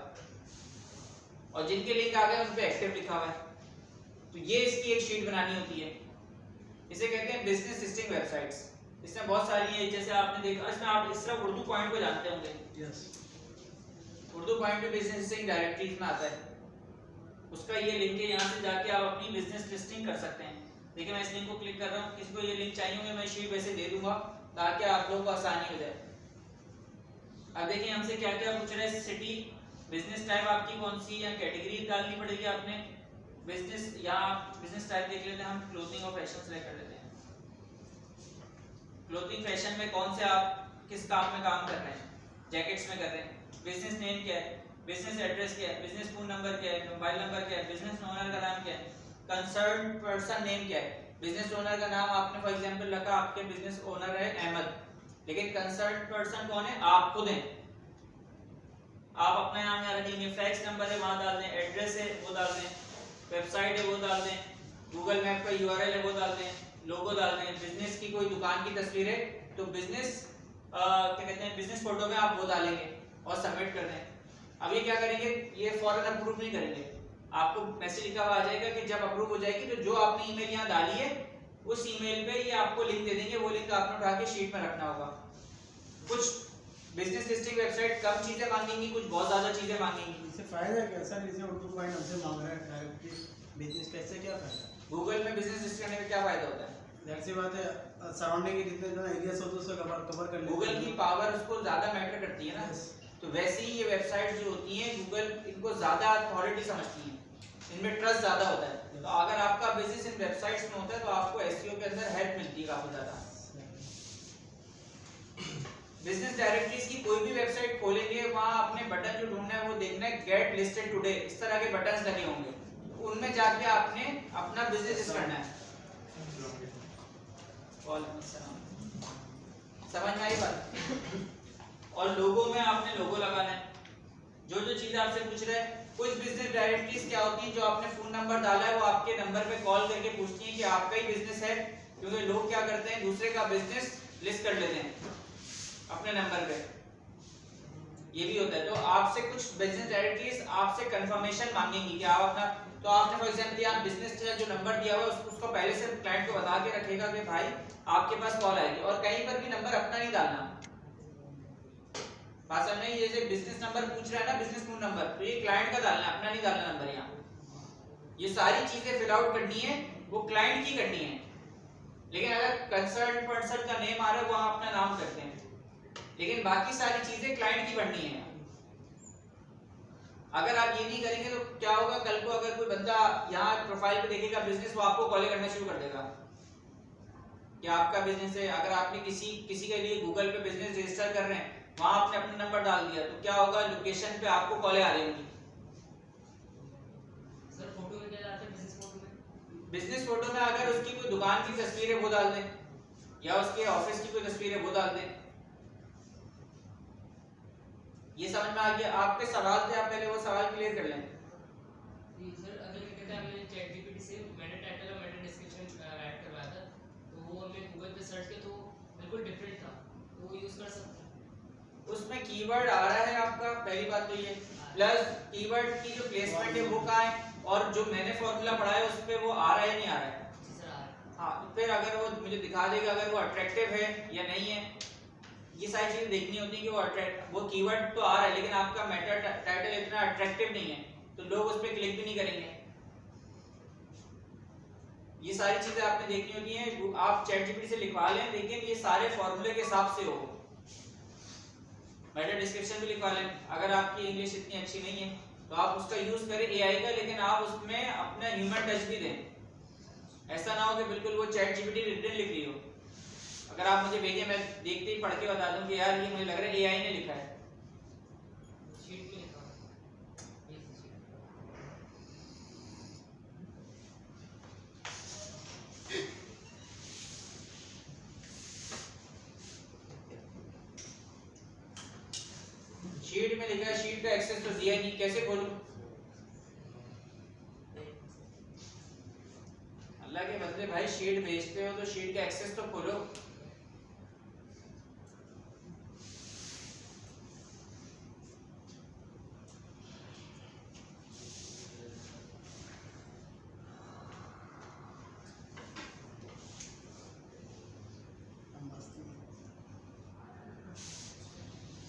और जिनके लिंक आ गए उन पे एक्टिव लिखा हुआ है, तो ये इसकी एक शीट बनानी होती है। इसे कहते हैं बिजनेस लिस्टिंग वेबसाइट्स। इसमें बहुत सारी है, जैसे आपने देखा इसमें आप इस तरह उर्दू पॉइंट को जानते होंगे। यस। उर्दू पॉइंट पे बिजनेस लिस्टिंग डायरेक्टरीज में आता है, उसका ये लिंक है। यहाँ से जाके आप अपनी बिजनेस लिस्टिंग कर सकते हैं। देखिए मैं इस लिंक को क्लिक कर रहा हूँ, किसी को ये लिंक चाहिए होंगे मैं शीट वैसे दे दूंगा ताकि आप लोगों को आसानी हो जाए। अब देखिए हमसे क्या क्या पूछ रहा है, सिटी, बिजनेस टाइप आपकी कौन सी या कैटेगरी डालनी पड़ेगी आपने। बिजनेस या बिजनेस टाइप देख लेते हैं हम, क्लोथिंग और फैशन सेलेक्ट कर लेते हैं। क्लोथिंग फैशन में कौन से आप किस काम में काम कर रहे हैं, जैकेट्स में कर रहे हैं। बिजनेस नेम क्या है, बिजनेस एड्रेस क्या है, बिजनेस फोन नंबर क्या है, मोबाइल नंबर क्या है, बिजनेस ओनर का नाम क्या है, कंसर्न पर्सन नेम क्या है। बिजनेस ओनर का नाम आपने फॉर एग्जांपल रखा, आपके बिजनेस ओनर है अहमद, लेकिन कंसर्न पर्सन कौन है, आप खुद हैं। आप अपना नाम यहाँ रखेंगे, फैक्स नंबर है वहां डाल दें, एड्रेस है वो डाल दें, वेबसाइट है वो डाल दें, गूगल मैप का यूआरएल है वो डाल दें, लोगो डाल दें। बिजनेस की कोई दुकान की तस्वीर है तो बिजनेस क्या कहते हैं, बिजनेस फोटो में आप वो डालेंगे और सबमिट कर दें। अब ये क्या करेंगे, ये फौरन अप्रूव नहीं करेंगे, आपको मैसेज लिखा हुआ आ जाएगा कि जब अप्रूव हो जाएगी तो जो आपने ईमेल यहाँ डाली है उस ईमेल पे ये आपको लिंक दे देंगे, वो लिंक आपने उठा के शीट में रखना होगा। कुछ बिजनेस लिस्टिंग वेबसाइट कम चीजें मांगेंगी, कुछ बहुत ज्यादा चीजें मांगेंगी। इससे फायदा क्या सर, जैसे उर्दू पॉइंट हमसे मांग रहा है डायरेक्टली बिजनेस, कैसे क्या फायदा? गूगल में बिजनेस लिस्ट करने का क्या फायदा होता है? जाहिर सी बात है, सराउंडिंग के जितने एरियाज होते हैं उसको कवर कर लेते हैं। गूगल की पावर उसको ज्यादा मैटर करती है ना। तो वैसे ही ये वेबसाइट जो होती हैं गूगल इनको ज्यादा अथॉरिटी समझती है, इनमें ट्रस्ट ज्यादा होता है। तो अगर आपका बिजनेस इन वेबसाइट्स में होता है तो आपको एसईओ के अंदर हेल्प मिलती है काफी ज्यादा। बिजनेस डायरेक्टरीज की कोई भी वेबसाइट खोलेंगे वहां अपने बटन जो ढूंढना है वो देखना है गेट लिस्टेड टुडे, इस तरह के बटन्स लगे होंगे, उनमें जाके आपने अपना बिजनेस करना है। समझ में आई बात? और लोगो में आपने लोगो लगाना है, जो जो चीज आपसे पूछ रहे हैं। कुछ बिजनेस डायरेक्टरीज क्या होती है, जो आपने फोन नंबर डाला है वो आपके नंबर पे कॉल करके पूछती है कि आपका ही बिजनेस है, क्योंकि लोग क्या करते हैं दूसरे का बिजनेस लिस्ट कर लेते हैं अपने नंबर पे, ये भी होता है। तो आपसे कुछ बिजनेस डायरेक्टरीज आपसे कंफर्मेशन मांगेंगी कि आप अपना, तो आपने फॉर एग्जांपल आप बिजनेस का जो नंबर दिया हुआ है उसको पहले से क्लाइंट को बता के रखेगा कि भाई आपके पास कॉल आएगी, और कहीं पर भी नंबर अपना नहीं डालना। बात समझ में? ये जो बिजनेस नंबर पूछ रहा है ना, बिजनेस फोन नंबर, तो ये क्लाइंट का डालना है, अपना नहीं डालना नंबर यहाँ। ये सारी चीजें फिल आउट करनी है, वो क्लाइंट की करनी है। लेकिन अगर कंसल्ट पर्सन का नेम आ रहा है वहां अपना नाम करते हैं, लेकिन बाकी सारी चीजें क्लाइंट की बननी है। अगर आप ये नहीं करेंगे तो क्या होगा, कल को अगर कोई बंदा यहाँ प्रोफाइल पे देखेगा बिजनेस, वो आपको कॉल करना शुरू कर देगा कि आपका बिजनेस है। अगर आपने किसी के लिए गूगल पे बिजनेस रजिस्टर कर रहे हैं, वहां आपने अपना नंबर डाल दिया, तो क्या होगा, लोकेशन पे आपको कॉलें आ रही होंगी। सर फोटो में क्या डालते हैं बिजनेस फोटो में? बिजनेस फोटो में अगर उसकी कोई दुकान की तस्वीर है वो डाल दें, या उसके ऑफिस की कोई तस्वीर है वो डाल दें। ये समझ में आ गया? आपके सवाल थे, आप पहले वो सवाल क्लियर कर लें। जी सर, अगर क्या कहते हैं हमने चैट जीपीटी से मैंने टाइटल और मैंने डिस्क्रिप्शन ऐड करवाया था, तो वो हमने गूगल पे सर्च किया तो बिल्कुल डिफरेंट था, तो वो यूज कर सकते हैं? उसमें कीवर्ड आ रहा है आपका, पहली बात तो ये, प्लस कीवर्ड की जो प्लेसमेंट है वो कहाँ है, और जो मैंने फॉर्मूला पढ़ा है उस पे वो आ रहा है नहीं आ रहा है। जी सर, आ रहा है। हाँ, तो फिर अगर वो मुझे दिखा देगा अगर वो अट्रैक्टिव है या नहीं है, ये सारी चीजें देखनी होती है कि वो कीवर्ड तो आ रहा है लेकिन आपका मेटा टाइटल इतना अट्रैक्टिव नहीं है, तो लोग उस पर क्लिक भी नहीं करेंगे। ये सारी चीजें आपने देखनी होती हैं। आप चैट जीपीटी से लिखवा लें, लेकिन ये सारे फॉर्मूले के हिसाब से हो। मेटा डिस्क्रिप्शन भी लिखवा लें। अगर आपकी इंग्लिश इतनी अच्छी नहीं है तो आप उसका यूज करें एआई का, लेकिन आप उसमें अपना ह्यूमन टच भी दें। ऐसा ना हो कि बिल्कुल वो चैट जीपीटी रिटन लिख रही हो। अगर आप मुझे भेजें, मैं देखते ही पढ़ के बता दूं कि यार ये मुझे लग रहा है एआई ने लिखा है। शीट पे लिखा हुआ है। ये शीट। शीट में लिखा है, शीट का एक्सेस तो दिया नहीं, कैसे खोलूं? अल्लाह के बंदे भाई, शीट भेजते हो तो शीट का एक्सेस तो खोलो।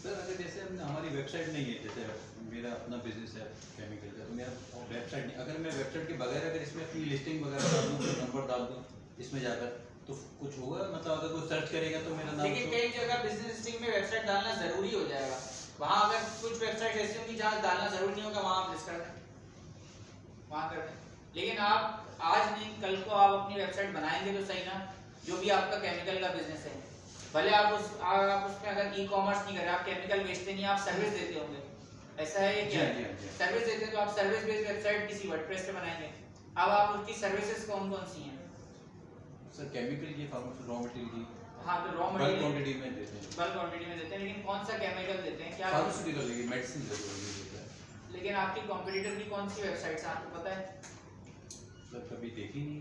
सर अगर जैसे हमारी वेबसाइट नहीं है, जैसे मेरा अपना बिजनेस है केमिकल का, तो मेरा वेबसाइट नहीं, अगर मैं वेबसाइट के बगैर अगर इसमें अपनी लिस्टिंग वगैरह डाल दूँ, नंबर डाल दूँ इसमें जाकर, तो कुछ होगा? मतलब अगर कोई सर्च करेगा तो मेरा नाम, लेकिन कई जगह बिजनेस लिस्टिंग में वेबसाइट डालना जरूरी हो जाएगा। वहां अगर कुछ वेबसाइट ऐसी होंगी जहां डालना जरूरी नहीं होगा, वहां आप लिस्ट कर दें, वहां कर दें। लेकिन आप आज नहीं कल को आप अपनी वेबसाइट बनाएंगे तो सही ना, जो भी आपका केमिकल का बिजनेस है, भले आप उसमें अगर ई कॉमर्स नहीं कर रहे, आप केमिकल बेचते नहीं, आप सर्विस देते होंगे, ऐसा है क्या? सर्विस देते हैं तो आप सर्विस बेस्ड वेबसाइट किसी वर्डप्रेस पे बनाएंगे। अब आप उसकी सर्विसेज कौन कौन सी हैं? सर केमिकल की, रॉ मटेरियल की, हाँ, तो रॉ बल्क मटेरियल क्वांटिटी में देते हैं, बल्क क्वांटिटी में देते हैं, लेकिन कौन सा केमिकल देते हैं, क्या? फार्मास्यूटिकल की मेडिसिन देते हैं। लेकिन आपकी कॉम्पिटिटर की कौन सी वेबसाइट्स हैं आपको पता है? सर कभी देखी नहीं,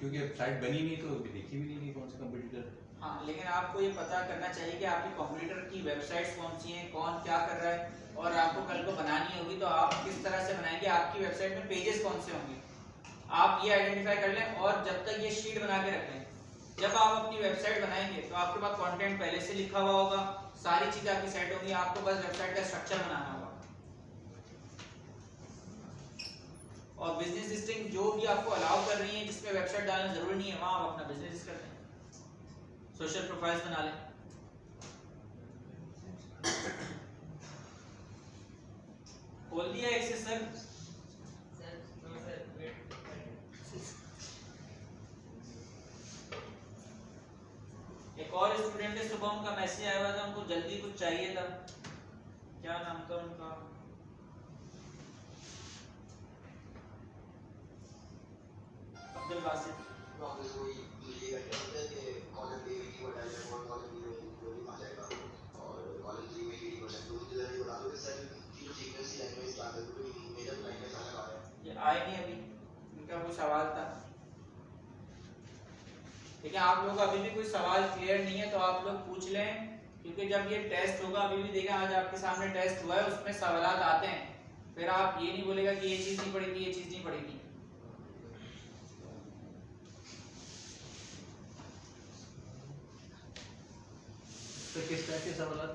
क्योंकि साइट बनी नहीं तो कभी देखी भी नहीं कि कौन सा कंपटीटर। हाँ, लेकिन आपको ये पता करना चाहिए कि आपकी कॉम्पिटिटर की वेबसाइट्स कौन सी हैं, कौन क्या कर रहा है, और आपको कल को बनानी होगी तो आप किस तरह से बनाएंगे, आपकी वेबसाइट में पेजेस कौन से होंगे, आप ये आइडेंटिफाई कर लें। और जब तक ये शीट बना के रखें, जब आप अपनी वेबसाइट बनाएंगे तो आपके पास कंटेंट पहले से लिखा हुआ होगा, सारी चीजें आपकी सेट होंगी, आपको बस वेबसाइट का स्ट्रक्चर बनाना होगा। और बिजनेस लिस्टिंग जो भी आपको अलाउ कर रही है जिसमें वेबसाइट डालना जरूरी नहीं है, वहां आप अपना बिजनेस करते हैं, सोशल प्रोफाइल्स बना लें। खोल दिया access sir? Sir no sir wait. एक और स्टूडेंट है, सुबह उनका मैसेज आया हुआ था, उनको जल्दी कुछ चाहिए था, क्या नाम था उनका? अब्दुल बासित। ये आए नहीं अभी, इनका कोई सवाल था? ठीक है, आप लोगों का अभी भी कोई सवाल क्लियर नहीं है तो आप लोग पूछ लें, क्योंकि जब ये टेस्ट होगा, अभी भी देखा आज आपके सामने टेस्ट हुआ है, उसमें सवाल आते हैं, फिर आप ये नहीं बोलेगा कि ये चीज नहीं पड़ी थी, ये चीज नहीं पड़ी थी। तो किस टाइप के सवाल?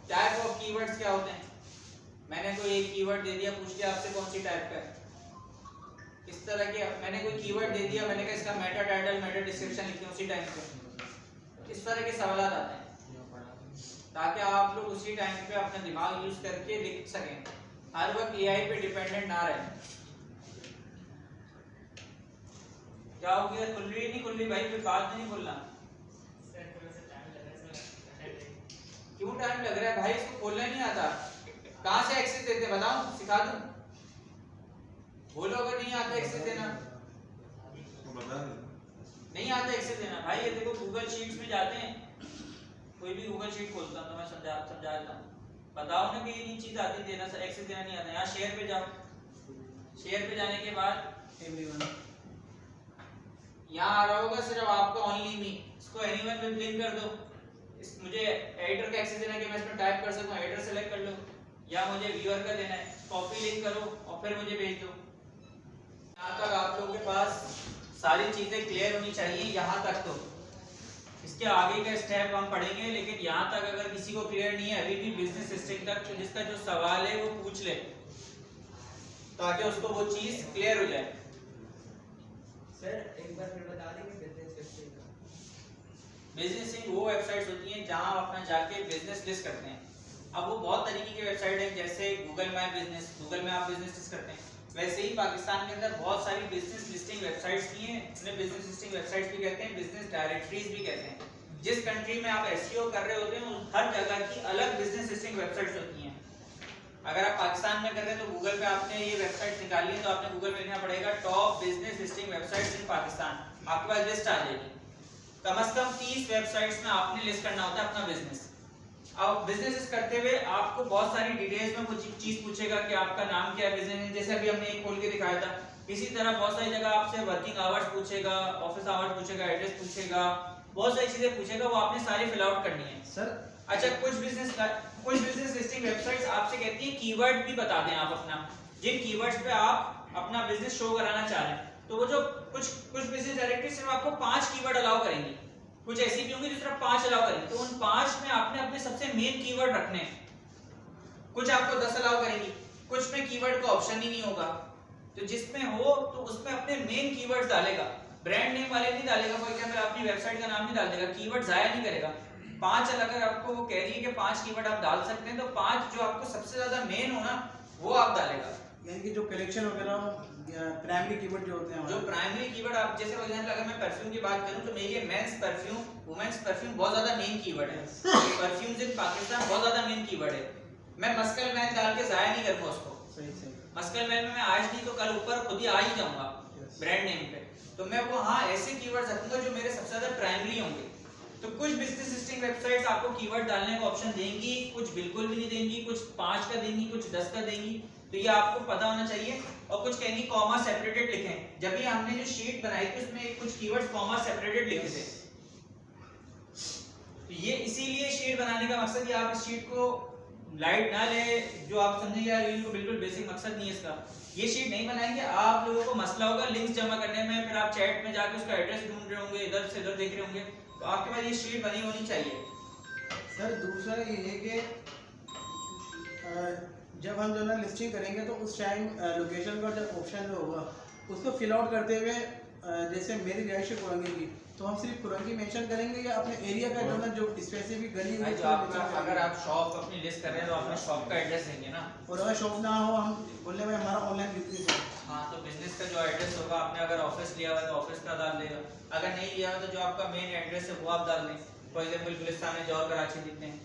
टाइप ऑफ कीवर्ड्स क्या होते हैं? मैंने कोई एक कीवर्ड दे दिया, पूछ लिया आपसे कौन सी टाइप का है। इस तरह के मैंने कोई कीवर्ड दे दिया, मैंने कहा इसका मेटा टाइटल मेटा डिस्क्रिप्शन लिखते हैं उसी टाइम पे। इस तरह के सवाल आते हैं ताकि आप लोग उसी टाइम पे अपना दिमाग यूज करके लिख सकें, हर वक्त एआई पे डिपेंडेंट ना रहें। क्या हो गया? खुल रही नहीं खुल रही भाई, फिर बात नहीं बोलना। सर थोड़ा सा टाइम लग रहा है सर। क्यों टाइम लग रहा है भाई? इसको खोलना नहीं आता? कहाँ से एक्सेस देते बताओ, सिखा दूं? बोलो अगर नहीं आता एक्सेस देना। नहीं आता एक्सेस देना भाई, ये देखो गूगल शीट्स में जाते हैं, कोई भी गूगल शीट खोलता हूं तो मैं समझा देता हूं, बताओ ना कि ये चीज आती देना, एक्सेस देना नहीं आता। यहाँ शेयर पे जाओ, शेयर पे जाने के बाद एवरीवन यहाँ आ रहा होगा सिर्फ आपका ओनली मी, इसको एनीवन पे क्लिक कर दो। मुझे एडिटर का एक्सेस देना है कि मैं इसमें टाइप कर सकूं, एडिटर सेलेक्ट कर लो, या मुझे व्यूअर का देना है, कॉपी लिंक करो और फिर मुझे भेज दो। यहाँ तक आप लोगों के पास सारी चीजें क्लियर होनी चाहिए, यहाँ तक तो। इसके आगे का स्टेप हम पढ़ेंगे, लेकिन यहाँ तक अगर किसी को क्लियर नहीं है अभी भी बिजनेस सिस्टम तक, तो जिसका जो सवाल है वो पूछ ले ताकि उसको वो चीज क्लियर हो जाए। सर एक बार फिर बता देंगे बिजनेस लिस्टिंग का? बिजनेस लिस्टिंग वो वेबसाइट्स होती हैं जहां आप अपना जाके बिजनेस लिस्ट करते हैं। अब वो बहुत तरीके की वेबसाइट है, जैसे गूगल माय बिजनेस, गूगल में आप बिजनेस लिस्ट करते हैं, वैसे ही पाकिस्तान के अंदर बहुत सारी बिजनेस लिस्टिंग वेबसाइट्स भी हैं। उन्हें बिजनेस लिस्टिंग वेबसाइट्स भी कहते हैं, बिजनेस डायरेक्टरीज भी कहते हैं। जिस कंट्री में आप एसईओ कर रहे होते हैं हर जगह की अलग बिजनेस लिस्टिंग वेबसाइट्स होती हैं। अगर आप पाकिस्तान में कर रहे हैं तो गूगल पे आपने ये वेबसाइट निकाली है तो आपने गूगल पे लिखना पड़ेगा टॉप बिजनेस लिस्टिंग वेबसाइट्स इन पाकिस्तान, आपके पास लिस्ट आ जाएगी। कम से कम 30 वेबसाइट्स में आपने लिस्ट करना होता है अपना बिजनेस। अब बिजनेस करते हुए आपको बहुत सारी डिटेल्स में कुछ चीज पूछेगा कि आपका नाम क्या है, बिजनेस जैसे अभी हमने एक खोल के दिखाया था। इसी तरह बहुत सारी जगह आपसे वर्किंग आवर्स पूछेगा, ऑफिस आवर्स पूछेगा, एड्रेस पूछेगा, बहुत सारी चीजें पूछेगा, वो आपने सारी फिल आउट करनी है। सर अच्छा, कुछ बिजनेस लिस्टिंग वेबसाइट्स आपसे कहती हैं कीवर्ड भी बता दें आप अपना, जिन कीवर्ड्स पे आप अपना बिजनेस शो कराना चाह रहे हैं। तो वो जो कुछ बिजनेस डायरेक्टरी सिर्फ आपको 5 कीवर्ड अलाउ करेंगी, कुछ ऐसी भी होंगी जो सिर्फ 5 अलाउ करेंगी। तो उन 5 में आपने अपने सबसे मेन कीवर्ड रखने हैं। कुछ आपको 10 अलाउ करेंगी, कुछ में कीवर्ड का ऑप्शन ही नहीं होगा। तो जिसमें हो तो उसमें अपने मेन कीवर्ड्स डालेगा, ब्रांड नेम वाले नहीं डालेगा। फॉर एग्जांपल अपनी वेबसाइट का नाम नहीं डाल देगा, कीवर्ड जाया नहीं करेगा। 5 अगर आपको वो कह रही है कि 5 कीवर्ड आप डाल सकते हैं तो 5 जो आपको सबसे ज्यादा मेन हो ना वो आप डालेगा। यानी कि जो कलेक्शन वगैरह प्राइमरी कीवर्ड जो होते हैं जो प्राइमरी कीवर्ड आप जैसे फॉर एग्जांपल अगर मैं परफ्यूम की बात करूं तो मेरे लिए मेंस परफ्यूम, वुमेन्स परफ्यूम बहुत ज्यादा मेन कीवर्ड है। परफ्यूम्स इन पाकिस्तान बहुत ज्यादा मेन कीवर्ड है। मैं मस्कल मैन डाल के जाया नहीं करूंगा उसको। सही मस्कल मैन में मैं आज नहीं तो कल ऊपर खुद ही आ ही जाऊंगा ब्रांड नेम पे। तो मैं वो हाँ ऐसे कीवर्ड्स रखूंगा जो मेरे सबसे ज्यादा प्राइमरी होंगे। तो कुछ बिजनेस लिस्टिंग वेबसाइट्स आपको कीवर्ड डालने का ऑप्शन देंगी, कुछ बिल्कुल भी नहीं देंगी, कुछ 5 का देंगी, कुछ 10 का देंगी। तो ये आपको पता होना चाहिए। और कुछ कहेंगी कॉमा सेपरेटेड लिखें। जब भी हमने जो शीट बनाई थी उसमें कुछ कीवर्ड्स कॉमा सेपरेटेड लिखे थे। तो ये इसीलिए शीट बनाने का मकसद, ये आप इस शीट को लाइट ना ले, जो आप समझे यार ये बिल्कुल बेसिक मकसद नहीं है इसका। ये शीट नहीं बनाएंगे, आप लोगों को मसला होगा लिंक्स जमा करने में, फिर आप चैट में जाकर उसका एड्रेस ढूंढ रहे होंगे, इधर से इधर देख रहे होंगे। तो आपके पास ये शीट बनी होनी चाहिए। सर दूसरा ये है कि जब हम जो ना लिस्टिंग करेंगे तो उस टाइम लोकेशन का जब ऑप्शन जो होगा उसको फिल आउट करते हुए जैसे मेरी रिहायशी कोरंगी की तो हम सिर्फ कुरंगी मेंशन करेंगे या अपने एरिया का जो ना जो स्पेसिफिक गली भाई है जो आपका अगर आप शॉप अपनी लिस्ट कर रहे हैं तो अपने शॉप का एड्रेस देंगे ना। और अगर शॉप ना हो हम बोलने में हमारा ऑनलाइन बिजनेस है। हाँ तो बिजनेस का जो एड्रेस होगा, आपने अगर ऑफिस लिया हुआ है तो ऑफिस का डाल देगा, अगर नहीं लिया हुआ तो जो आपका मेन एड्रेस है वो आप डाल दें। फॉर एग्जांपल गुलिस्तान है, जौहर कराची लिखते हैं,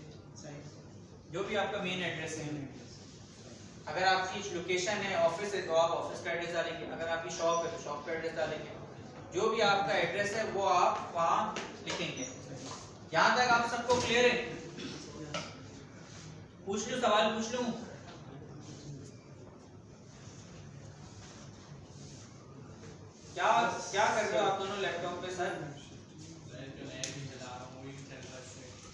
जो भी आपका मेन एड्रेस है। अगर आपकी लोकेशन है ऑफिस है तो आप ऑफिस का एड्रेस डालेंगे, अगर आपकी शॉप है तो शॉप का एड्रेस डालेंगे, जो भी आपका एड्रेस है वो आप वहाँ लिखेंगे। यहाँ तक आप सबको क्लियर है? पूछ लूं, सवाल पूछ लूं? क्या क्या कर रहे हो आप दोनों लैपटॉप पे सर?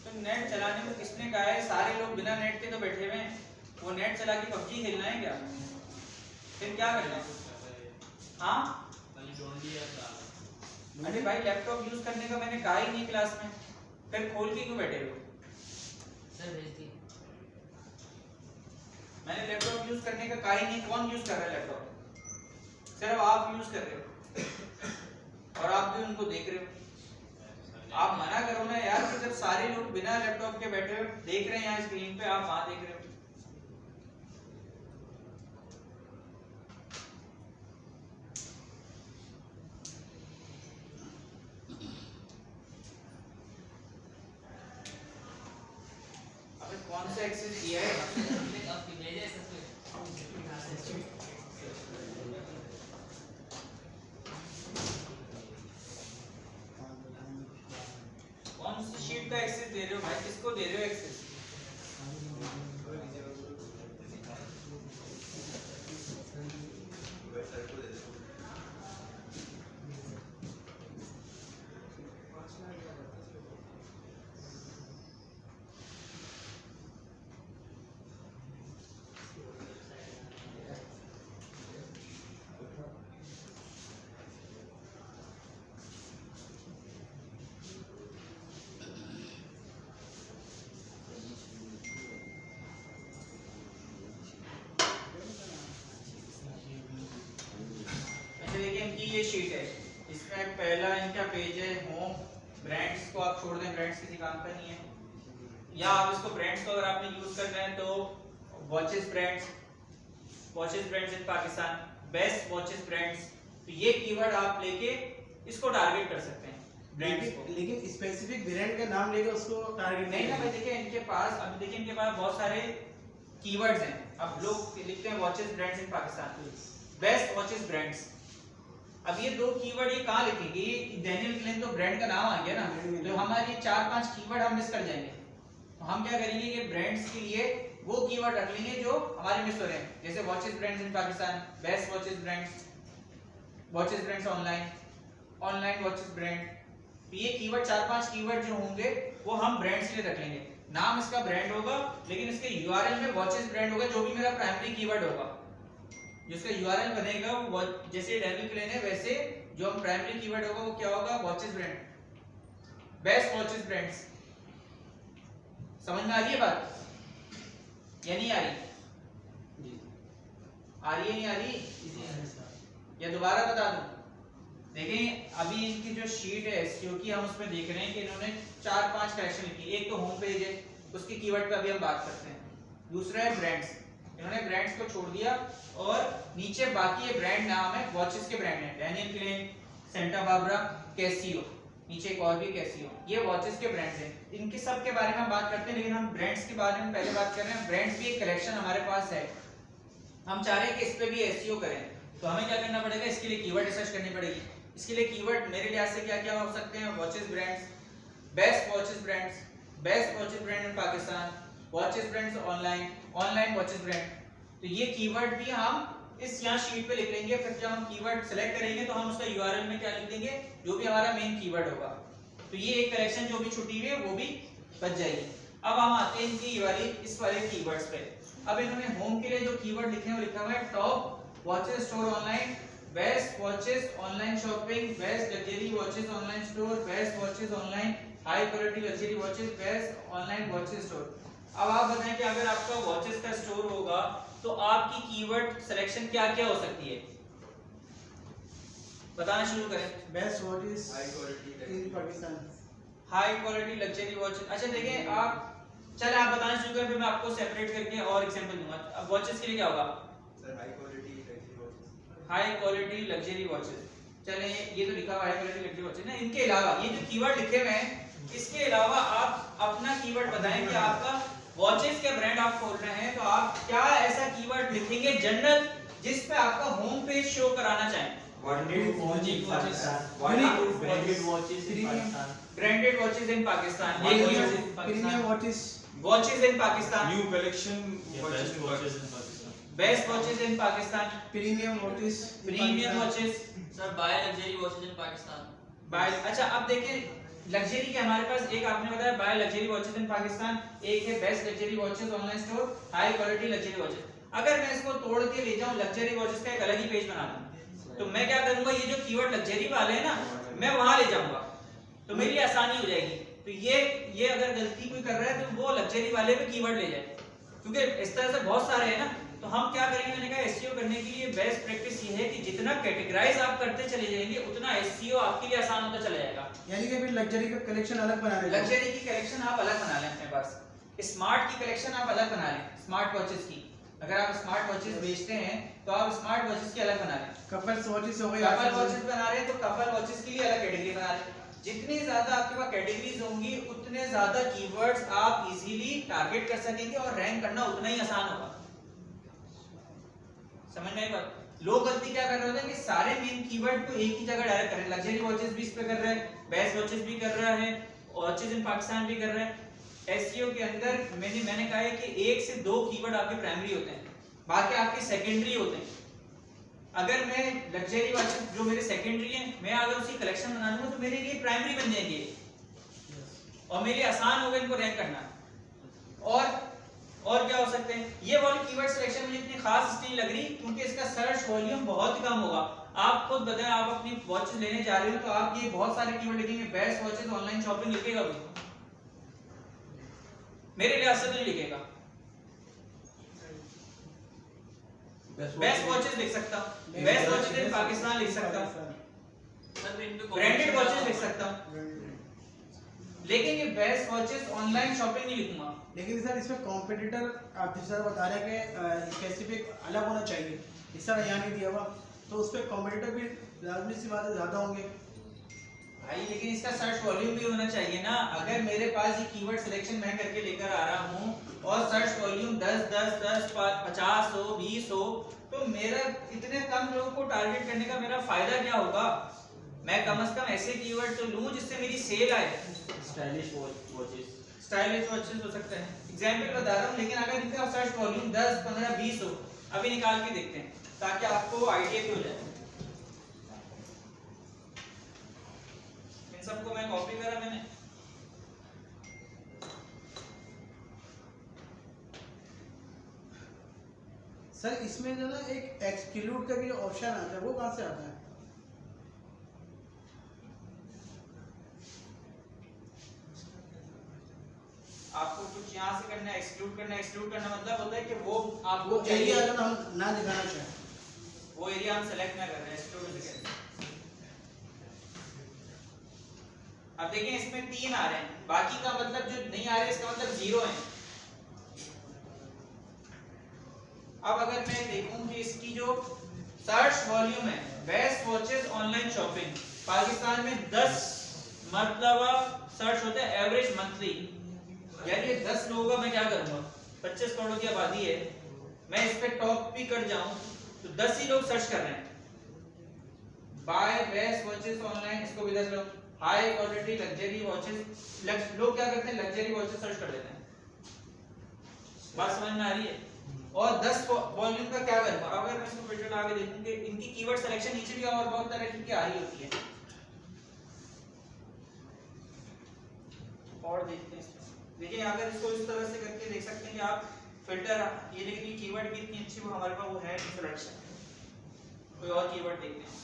तो नेट चलाने को किसने कहा है? सारे लोग बिना नेट के तो बैठे हुए हैं। वो नेट चला के पबजी खेलना है क्या? फिर क्या करना है? हाँ अरे भाई लैपटॉप यूज करने का मैंने कहा ही नहीं क्लास में, फिर खोल के क्यों बैठे हो? सर भेज दिए। मैंने लैपटॉप यूज करने का कहा ही नहीं। कौन यूज कर रहा है लैपटॉप? सिर्फ आप यूज कर रहे हो और आप भी उनको देख रहे हो। आप मना करो ना यार कि जब सारे लोग बिना लैपटॉप के बैठे हुए देख रहे हैं यहाँ स्क्रीन पे, आप वहां देख रहे हो। कौन सा एक्सेस दिया है? आपकी भेजे सच में। कौन सी शीट का एक्सेस दे रहे हो भाई? किसको दे रहे हो एक्सेस? देखिए इनकी ये शीट है, इसमें पहला इनका पेज है होम। ब्रांड्स को आप छोड़ दें, ब्रांड्स किसी काम का नहीं है। या आप इसको ब्रांड्स को अगर आपने यूज करना है तो वॉचेस ब्रांड्स इन पाकिस्तान, बेस्ट वॉचेस ब्रांड्स, तो ये कीवर्ड आप लेके इसको टारगेट कर सकते हैं ब्रांड्स को। लेकिन स्पेसिफिक ब्रांड का नाम लेके उसको टारगेट नहीं ना भाई, देखिए इनके पास अभी देखिए इनके पास बहुत सारे कीवर्ड्स हैं। अब लोग लिखते हैं वॉचेस ब्रांड्स इन पाकिस्तान, बेस्ट वॉचेस ब्रांड्स। अब ये दो कीवर्ड ये कहाँ लिखेंगे? ये डैनियल क्लेन तो ब्रांड का नाम आ गया ना, तो हमारे 4-5 कीवर्ड हम मिस कर जाएंगे। तो हम क्या करेंगे कि ब्रांड्स के लिए वो कीवर्ड रख लेंगे जो हमारे मिस हो रहे हैं, जैसे वॉचेस ब्रांड्स इन Pakistan, best watches brands online watches brand. तो ये कीवर्ड 4-5 कीवर्ड जो होंगे वो हम ब्रांड्स के लिए रख लेंगे। नाम इसका ब्रांड होगा लेकिन इसके यूआरएल में वॉचेस ब्रांड होगा, जो भी मेरा प्राइमरी कीवर्ड होगा। जिसका यूआरएल बनेगा वो जैसे डैनियल क्लेन है वैसे जो हम प्राइमरी कीवर्ड होगा वो क्या होगा? Watches brand, best watches brands. समझ में आ रही है बात या नहीं आ रही? आ रही है नहीं आ रही? या दोबारा बता दूं? देखें अभी इनकी जो शीट है एसईओ की, हम उसमें देख रहे हैं कि इन्होंने 4-5 कलेक्शन लिखी। एक तो होम पेज है, उसके कीवर्ड पे अभी हम बात करते हैं। दूसरा है ब्रांड्स, इन्होंने ब्रांड्स को छोड़ दिया और नीचे बाकी ये ब्रांड नाम है, वॉचेस के ब्रांड है, Daniel Klein, Santa Barbara, Casio, नीचे एक और भी कैसियो, ये वॉचेस के ब्रांड्स हैं। इनके सब के बारे में हम बात करते हैं, लेकिन हम ब्रांड्स के बारे में पहले बात कर रहे हैं। ब्रांड्स भी एक कलेक्शन हमारे पास है, हम चाह रहे हैं कि इस पे भी एसईओ करें, तो हमें क्या करना पड़ेगा? इसके लिए कीवर्ड रिसर्च करनी पड़ेगी। इसके लिए कीवर्ड मेरे लिहाज से क्या क्या हो सकते हैं? Watches brands, best watches brand इन Pakistan, watches brands online watches brand. तो ये कीवर्ड भी हम इस यहाँ शीट पे लिख लेंगे। फिर जब हम कीवर्ड सेलेक्ट करेंगे तो हम उसका यूआरएल में क्या लिख देंगे? जो भी हमारा मेन कीवर्ड होगा। तो ये एक कलेक्शन जो भी छुट्टी हुई है वो भी बच जाएगी। अब हम आते हैं इनकी इस वाले कीवर्ड्स पे। अब इन्होंने होम के लिए जो कीवर्ड लिखे हैं वो लिखा हुआ है top watches store online, best watches online shopping, best luxury watches online store, best watches online high quality luxury watches, best online watches store. अब आप बताएं कि अगर आपका वॉचेस का स्टोर होगा तो आपकी कीवर्ड सिलेक्शन क्या क्या हो सकती है? बताना शुरू करें। Best watches high quality in Pakistan. High quality luxury watch. अच्छा देखिए आप, चले आप बताना शुरू करें, फिर मैं आपको सेपरेट करके और एग्जांपल दूंगा। अब वॉचेस के लिए क्या होगा? Sir high quality luxury watches. High quality luxury watches. चले ये तो लिखा हुआ है हाई क्वालिटी लग्जरी वॉचेस ना, इनके अलावा ये जो कीवर्ड लिखे हुए हैं इसके अलावा आप अपना कीवर्ड बताएं कि आपका वॉचेस के ब्रांड आप खोल रहे हैं तो आप क्या ऐसा कीवर्ड लिखेंगे जनरल जिस पे आपका होम पेज शो कराना चाहें। Branded watches in Pakistan, premium watches watches in Pakistan, new collection best watches in Pakistan, premium watches premium watches sir buy luxury watches in Pakistan. Bye. अच्छा अब देखिए लग्जरी के हमारे पास एक आपने बताया bye luxury watches in Pakistan, एक है best luxury watches online store, high quality luxury watches. अगर मैं इसको तोड़ के ले जाऊं लग्जरी वॉचेस का एक अलग ही पेज बना दूं तो मैं क्या करूंगा, ये जो कीवर्ड लग्जरी वाले हैं ना मैं वहां ले जाऊंगा तो मेरे लिए आसानी हो जाएगी। तो ये अगर गलती कोई कर रहा है तो वो लग्जरी वाले पे कीवर्ड ले जाए, क्योंकि इस तरह से बहुत सारे हैं ना। तो हम क्या करेंगे, मैंने कहा एसईओ करने के लिए बेस्ट प्रैक्टिस ये है कि जितना कैटेगराइज आप करते चले जाएंगे उतना एसईओ आपके लिए आसान होता चला जाएगा। यानी कि फिर लग्जरी का कलेक्शन अलग बना लें। लग्जरी की कलेक्शन आप अलग बना लें अपने पास, स्मार्ट की कलेक्शन आप अलग बना लें, स्मार्ट वॉचेस की। अगर आप स्मार्ट वॉचेस बेचते हैं तो आप स्मार्ट वॉचेस की अलग बना लें। कपल्स वॉचेस हो गई, कपल वॉचेस बना रहे हैं तो कपल वॉचेस के लिए अलग कैटेगरी बना लें। जितनी ज्यादा आपके पास कैटेगरीज होंगी उतने ज्यादा कीवर्ड्स आप इजीली टारगेट कर सकेंगे और रैंक करना उतना ही आसान होगा। समझ में आई बात? लोग गलती क्या कर रहे होते हैं कि सारे मेन कीवर्ड को एक ही जगह डायरेक्ट कर रहे हैं। लग्जरी वॉचेस भी इस पे कर रहे हैं, बेस्ट वॉचेस भी कर रहा है, वॉचेस इन पाकिस्तान भी कर रहे हैं। एसईओ के अंदर मैंने कहा है कि 1 से 2 कीवर्ड आपके प्राइमरी होते हैं, बाकी आपके सेकेंडरी होते हैं। अगर मैं लग्जरी वॉचेस जो मेरे सेकेंडरी हैं मैं अगर उसी कलेक्शन बना लूंगा तो मेरे लिए प्राइमरी बन जाएंगे और मेरे लिए आसान होगा इनको रैंक करना। और क्या हो सकते हैं, ये वाली कीवर्ड सिलेक्शन मुझे इतनी खास इसलिए लग रही क्योंकि इसका सर्च वॉल्यूम बहुत ही कम होगा। आप खुद बताएं, आप अपनी वॉचेस लेने जा रहे हो तो आप ये बहुत सारे कीवर्ड लिखेंगे, बेस्ट वॉचेस ऑनलाइन शॉपिंग लिखेगा भी, मेरे लिहाज से नहीं लिखेगा। बेस्ट वॉचेस लिख सकता हूं, बेस्ट वॉचेस इन पाकिस्तान लिख सकता हूं, सर इन पे ब्रांडेड वॉचेस लिख सकता हूं, लेकिन ये बेस्ट वॉचेस ऑनलाइन शॉपिंग नहीं लिखूंगा। लेकिन सर इसमें कॉम्पिटिटर आप जिस तरह बता रहे हैं कि स्पेसिफिक अलग होना चाहिए, इस तरह यहाँ नहीं दिया हुआ तो उस पर कॉम्पिटिटर भी लाजमी सी बात है ज़्यादा होंगे भाई, लेकिन इसका सर्च वॉल्यूम भी होना चाहिए ना। अगर मेरे पास ये कीवर्ड सिलेक्शन मैं करके लेकर आ रहा हूँ और सर्च वॉल्यूम 10 50 हो 20 हो तो मेरा इतने कम लोगों को टारगेट करने का मेरा फायदा क्या होगा? मैं कम से कम ऐसे कीवर्ड तो लूं जिससे मेरी सेल आए। Stylish watches. स्टाइलिश वॉचेस हो सकते हैं, एग्जांपल बता रहा हूं, लेकिन अगर इनका सर्च वॉल्यूम 10 15 20 हो, अभी निकाल के देखते हैं ताकि आपको आइडिया भी हो जाए। इन सबको मैं कॉपी करा मैंने, सर इसमें जो ना एक एक्सक्लूड का भी ऑप्शन आता है, वो कहाँ से आता है? आपको कुछ यहाँ से करना है, एक्सक्लूड करना है। एक्सक्लूड करना मतलब होता है कि वो आपको वो एरिया अगर हम ना दिखाना चाहें, वो एरिया हम सेलेक्ट ना कर रहे हैं, एक्सक्लूड से कहते हैं। अब देखिए इसमें 3 आ रहे हैं, बाकी का मतलब जो नहीं आ रहे इसका मतलब 0 है। अब अगर मैं देखूं कि इसकी जो सर्च वॉल्यूम है best watches online shopping Pakistan में 10 मतलब सर्च होता है एवरेज मंथली, यानी 10 लोगों का मैं क्या करूंगा, 25 करोड़ की आबादी है, मैं इस पे टॉप भी कर जाऊं तो 10 ही लोग सर्च कर रहे हैं बाय बेस्ट वॉचेस ऑनलाइन, इसको भी 10 लोग, हाई क्वालिटी लग्जरी वॉचेस, लोग क्या करते हैं लग्जरी वॉचेस सर्च कर लेते हैं। बात समझ में आ रही है? और 10 वॉल्यूम का क्या करूंगा, अगर मैं इसको फिल्टर आगे देखूं कि इनकी कीवर्ड सिलेक्शन नीचे भी और बहुत तरह की आ रही होती है। और देखते हैं देखिए अगर इसको इस तरह से करके देख सकते हैं कि आप फिल्टर ये, लेकिन ये कीवर्ड भी इतनी अच्छी वो हमारे पास वो है सिलेक्शन। कोई और कीवर्ड देखते हैं।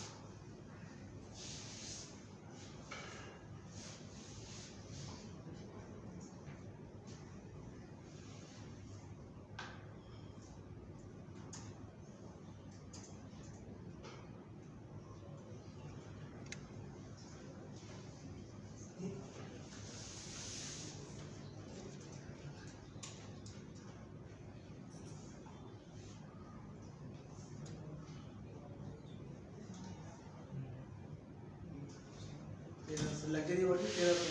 Luxury watches 1300।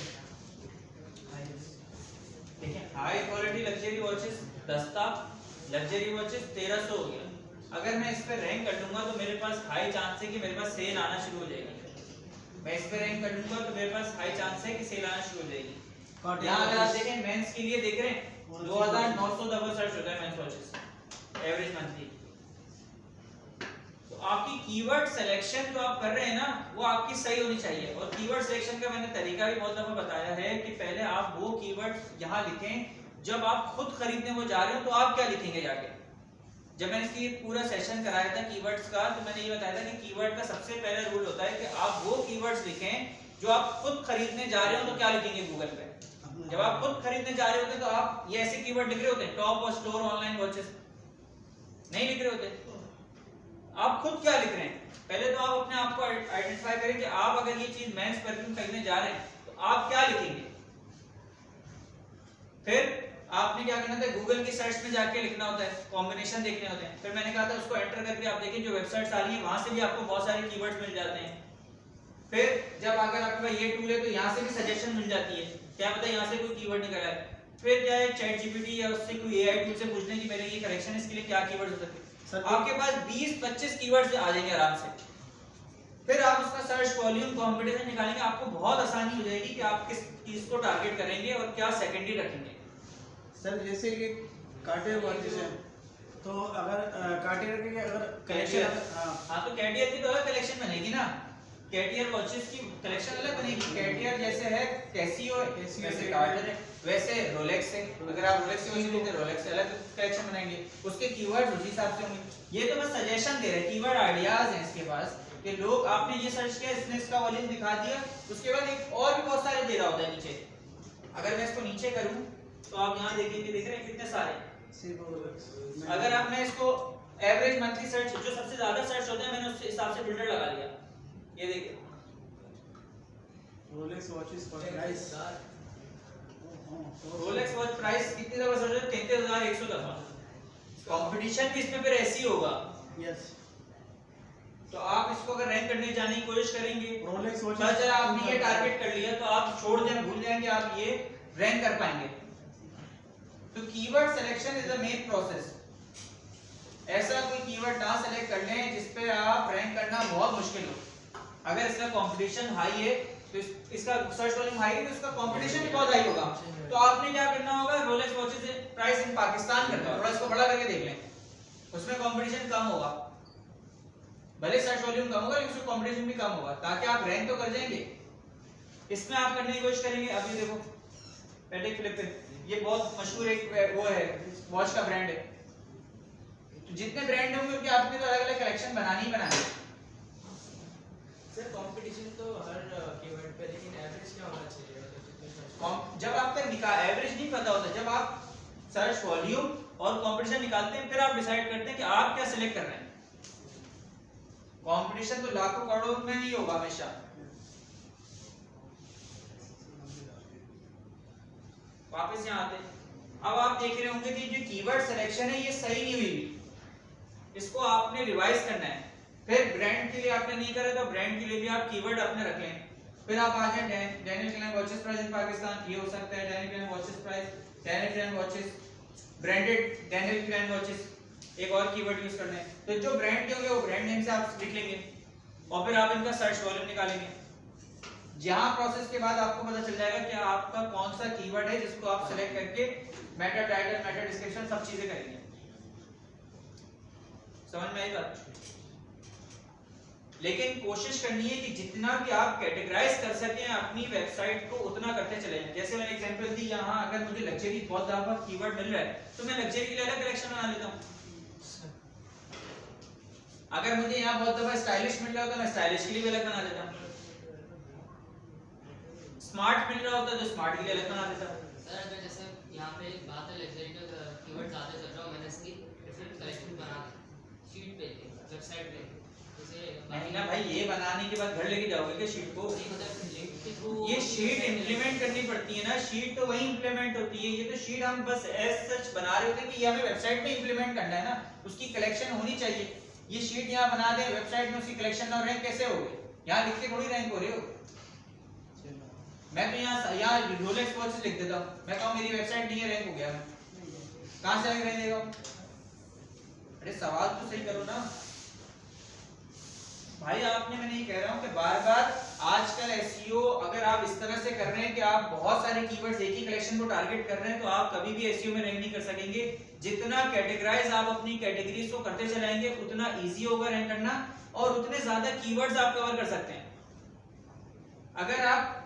देखिए हाई क्वालिटी लग्जरी वॉचेस 10 था, लग्जरी वॉचेस 1300 हो गया। अगर मैं इस पे रैंक कर लूंगा तो मेरे पास हाई चांस है कि मेरे पास सेल आना शुरू हो जाएगी। मैं इस पे रैंक कर लूंगा तो मेरे पास हाई चांस है कि सेल आना शुरू हो जाएगी। यहाँ अगर आप देखें मेंस के लिए देख रहे हैं 2900 डबल सर्च होता है मेंस वॉचेस एवरेज मंथली। तो आपकी कीवर्ड सिलेक्शन जो आप कर रहे हैं ना वो आपकी सही होनी चाहिए। और कीवर्ड सिलेक्शन का मैंने तरीका भी बहुत दफा बताया है कि पहले आप वो कीवर्ड यहाँ लिखें जब आप खुद खरीदने वो जा रहे हो तो आप क्या लिखेंगे जाके। जब मैंने इसकी पूरा सेशन कराया था कीवर्ड्स का तो मैंने ये बताया था कि कीवर्ड का सबसे पहला रूल होता है कि आप वो कीवर्ड्स लिखें जो आप खुद खरीदने जा रहे हो तो क्या लिखेंगे गूगल पे। जब आप खुद खरीदने जा रहे होते तो आप ये ऐसे कीवर्ड लिख रहे होते हैं टॉप और स्टोर ऑनलाइन वॉचेस, नहीं लिख रहे होते। आप खुद क्या लिख रहे हैं पहले तो आप अपने आप को आइडेंटिफाई करें कि आप अगर ये चीज मेंस परफ्यूम खरीदने जा रहे हैं तो आप क्या लिखेंगे। फिर आपने क्या करना था गूगल की सर्च में जाके लिखना होता है, कॉम्बिनेशन देखने होते हैं। फिर मैंने कहा था उसको एंटर करके आप देखें जो वेबसाइट्स आ रही है वहां से भी आपको बहुत सारे कीवर्ड्स मिल जाते हैं। फिर जब अगर आपके पास ये टूल है तो यहाँ से भी सजेशन मिल जाती है, क्या पता यहाँ से कोई कीवर्ड निकल आए। फिर क्या है चैट जीपीटी या उससे कोई एआई टूल से पूछने की मेरे ये करेक्शन इसके लिए क्या कीवर्ड्स हो सकते हैं। आपके पास 20-25 कीवर्ड्स आ जाएंगे आराम से। फिर आप उसका सर्च वॉल्यूम कॉम्पिटिशन निकालेंगे, आपको बहुत आसानी हो जाएगी कि आप किस चीज को टारगेट करेंगे और क्या सेकेंडरी रखेंगे। सर जैसे कि कार्टियर वॉचेस है तो अगर कार्टियर के अगर कैटियर कलेक्शन हाँ तो कैटियर की तो अलग कलेक्शन बनेगी ना, कैटियर वॉचेस की कलेक्शन अलग बनेगी। कैटियर जैसे है कैसियो है वैसे कार्टियर है वैसे रोलेक्स है। अगर आप रोलेक्स की वॉच लेते हैं रोलेक्स अलग कलेक्शन बनाएंगे, उसके कीवर्ड्स उसी हिसाब से होंगे। ये तो बस सजेशन दे रहे हैं, कीवर्ड आइडियाज हैं इसके पास कि लोग आपने ये सर्च किया इसने इसका वॉल्यूम दिखा दिया, उसके बाद एक और भी बहुत सारे दे रहा होता है नीचे। अगर मैं इसको नीचे करूं तो आप यहाँ देखेंगे देख रहे हैं कितने सारे। अगर आप मैं इसको एवरेज मंथली सर्च जो सबसे ज्यादा सर्च होता है मैंने उस हिसाब से फिल्टर लगा लिया। ये देखिए Rolex watches for price, Rolex watch price कितनी दफा सर्च होता है 33,100 दफा। कंपटीशन भी इसमें फिर ऐसी होगा। यस तो आप इसको अगर रैंक करने जाने की कोशिश करेंगे रोलेक्स वॉच बस जरा आपने ये टारगेट कर लिया तो आप छोड़ दें भूल जाएंगे आप ये रैंक कर पाएंगे। तो keyword selection is the main process. ऐसा कोई कीवर्ड ना सिलेक्ट कर लें जिस पे आप रैंक करना बहुत मुश्किल हो। अगर इसका कंपटीशन हाई है तो इसका सर्च वॉल्यूम हाई है तो इसका कंपटीशन भी बहुत हाई होगा। तो आपने क्या करना होगा Rolex watches price in Pakistan करना होगा, थोड़ा इसको बड़ा करके देख लें, उसमें कंपटीशन कम होगा। भले सर्च वॉल्यूम कम होगा लेकिन उसमें कंपटीशन भी कम होगा ताकि आप रैंक तो कर जाएंगे। इसमें आप करने की कोशिश करेंगे। अभी देखो पैटेक फिलिप ये बहुत मशहूर एक वो है वॉच का ब्रांड है। तो जितने ब्रांड होंगे उनके आपने तो अलग अलग कलेक्शन बनानी ही बनानी है। सर कंपटीशन तो हर कीवर्ड पे, लेकिन एवरेज क्या होना चाहिए जब आप तक एवरेज नहीं पता होता, जब आप सर्च वॉल्यूम और कंपटीशन निकालते हैं फिर आप डिसाइड करते हैं कि आप क्या सिलेक्ट कर रहे हैं। कंपटीशन तो लाखों करोड़ों में नहीं होगा हमेशा। वापस यहाँ आते अब आप देख रहे होंगे कि जो कीवर्ड सिलेक्शन है ये सही नहीं हुई, इसको आपने रिवाइज करना है। फिर ब्रांड के लिए आपने नहीं करा तो ब्रांड के लिए भी आप कीवर्ड अपने रख लें। फिर आप आ जाए Daniel Klein watches price in Pakistan, ये हो सकता है Daniel Klein watches price, Daniel Klein watches branded Daniel Klein watches, एक और कीवर्ड यूज करना है। तो जो ब्रांड के होंगे वो ब्रांड नेम से आप लिख लेंगे और फिर आप इनका सर्च वॉल्यूम निकालेंगे। जहां प्रोसेस के बाद आपको पता चल जाएगा कि आपका कौन सा कीवर्ड है जिसको आप सिलेक्ट करके मेटा टाइटल मेटा डिस्क्रिप्शन सब चीजें करेंगे। समझ में आई बात? लेकिन कोशिश करनी है कि जितना भी आप कैटेगराइज कर सकें अपनी वेबसाइट को उतना करते चले जाएं। जैसे मैंने एग्जांपल दी, यहाँ अगर मुझे लग्जरी बहुत ज्यादा कीवर्ड मिल रहा है तो मैं लग्जरी के लिए अलग कलेक्शन बना लेता हूँ। अगर मुझे यहाँ बहुत दफा स्टाइलिश मिल रहा होता है मैं स्टाइलिश के लिए भी अलग बना देता हूँ। स्मार्ट मिल रहा होता है तो स्मार्ट के लिए अलग बना देता हूँ। सर अगर जैसे यहाँ पे एक बात है लग्जरी का कीवर्ड ज़्यादा चल रहा हूँ, मैंने इसकी डिफरेंट कलेक्शन बना शीट पे वेबसाइट पे जैसे नहीं ना भाई, ये बनाने के बाद घर लेके जाओगे क्या शीट को? ये शीट इंप्लीमेंट करनी पड़ती है ना, शीट तो वही इंप्लीमेंट होती है। ये तो शीट हम बस एज सच बना रहे होते हैं कि ये हमें वेबसाइट में इंप्लीमेंट करना है ना, उसकी कलेक्शन होनी चाहिए। ये शीट यहाँ बना दे वेबसाइट में उसकी कलेक्शन ना रैंक कैसे हो गई? यहाँ लिख के थोड़ी रैंक हो रही हो। मैं तो यहाँ रोलेक्स वॉचेस लिख देता हूँ, मैं कहूँ मेरी वेबसाइट नहीं है, रैंक हो गया, मैं कहाँ से रैंक रहने देगा? अरे सवाल तो सही करो ना भाई। आपने, मैं नहीं कह रहा हूँ कि बार बार आजकल एसईओ अगर आप इस तरह से कर रहे हैं कि आप बहुत सारे कीवर्ड्स एक ही कलेक्शन को टारगेट कर रहे हैं, तो आप कभी भी एसईओ में रैंक नहीं कर सकेंगे। जितना कैटेगराइज आप अपनी कैटेगरीज को करते चलाएंगे उतना इजी होगा रैंक करना, और उतने ज्यादा कीवर्ड्स आप कवर कर सकते हैं। अगर आप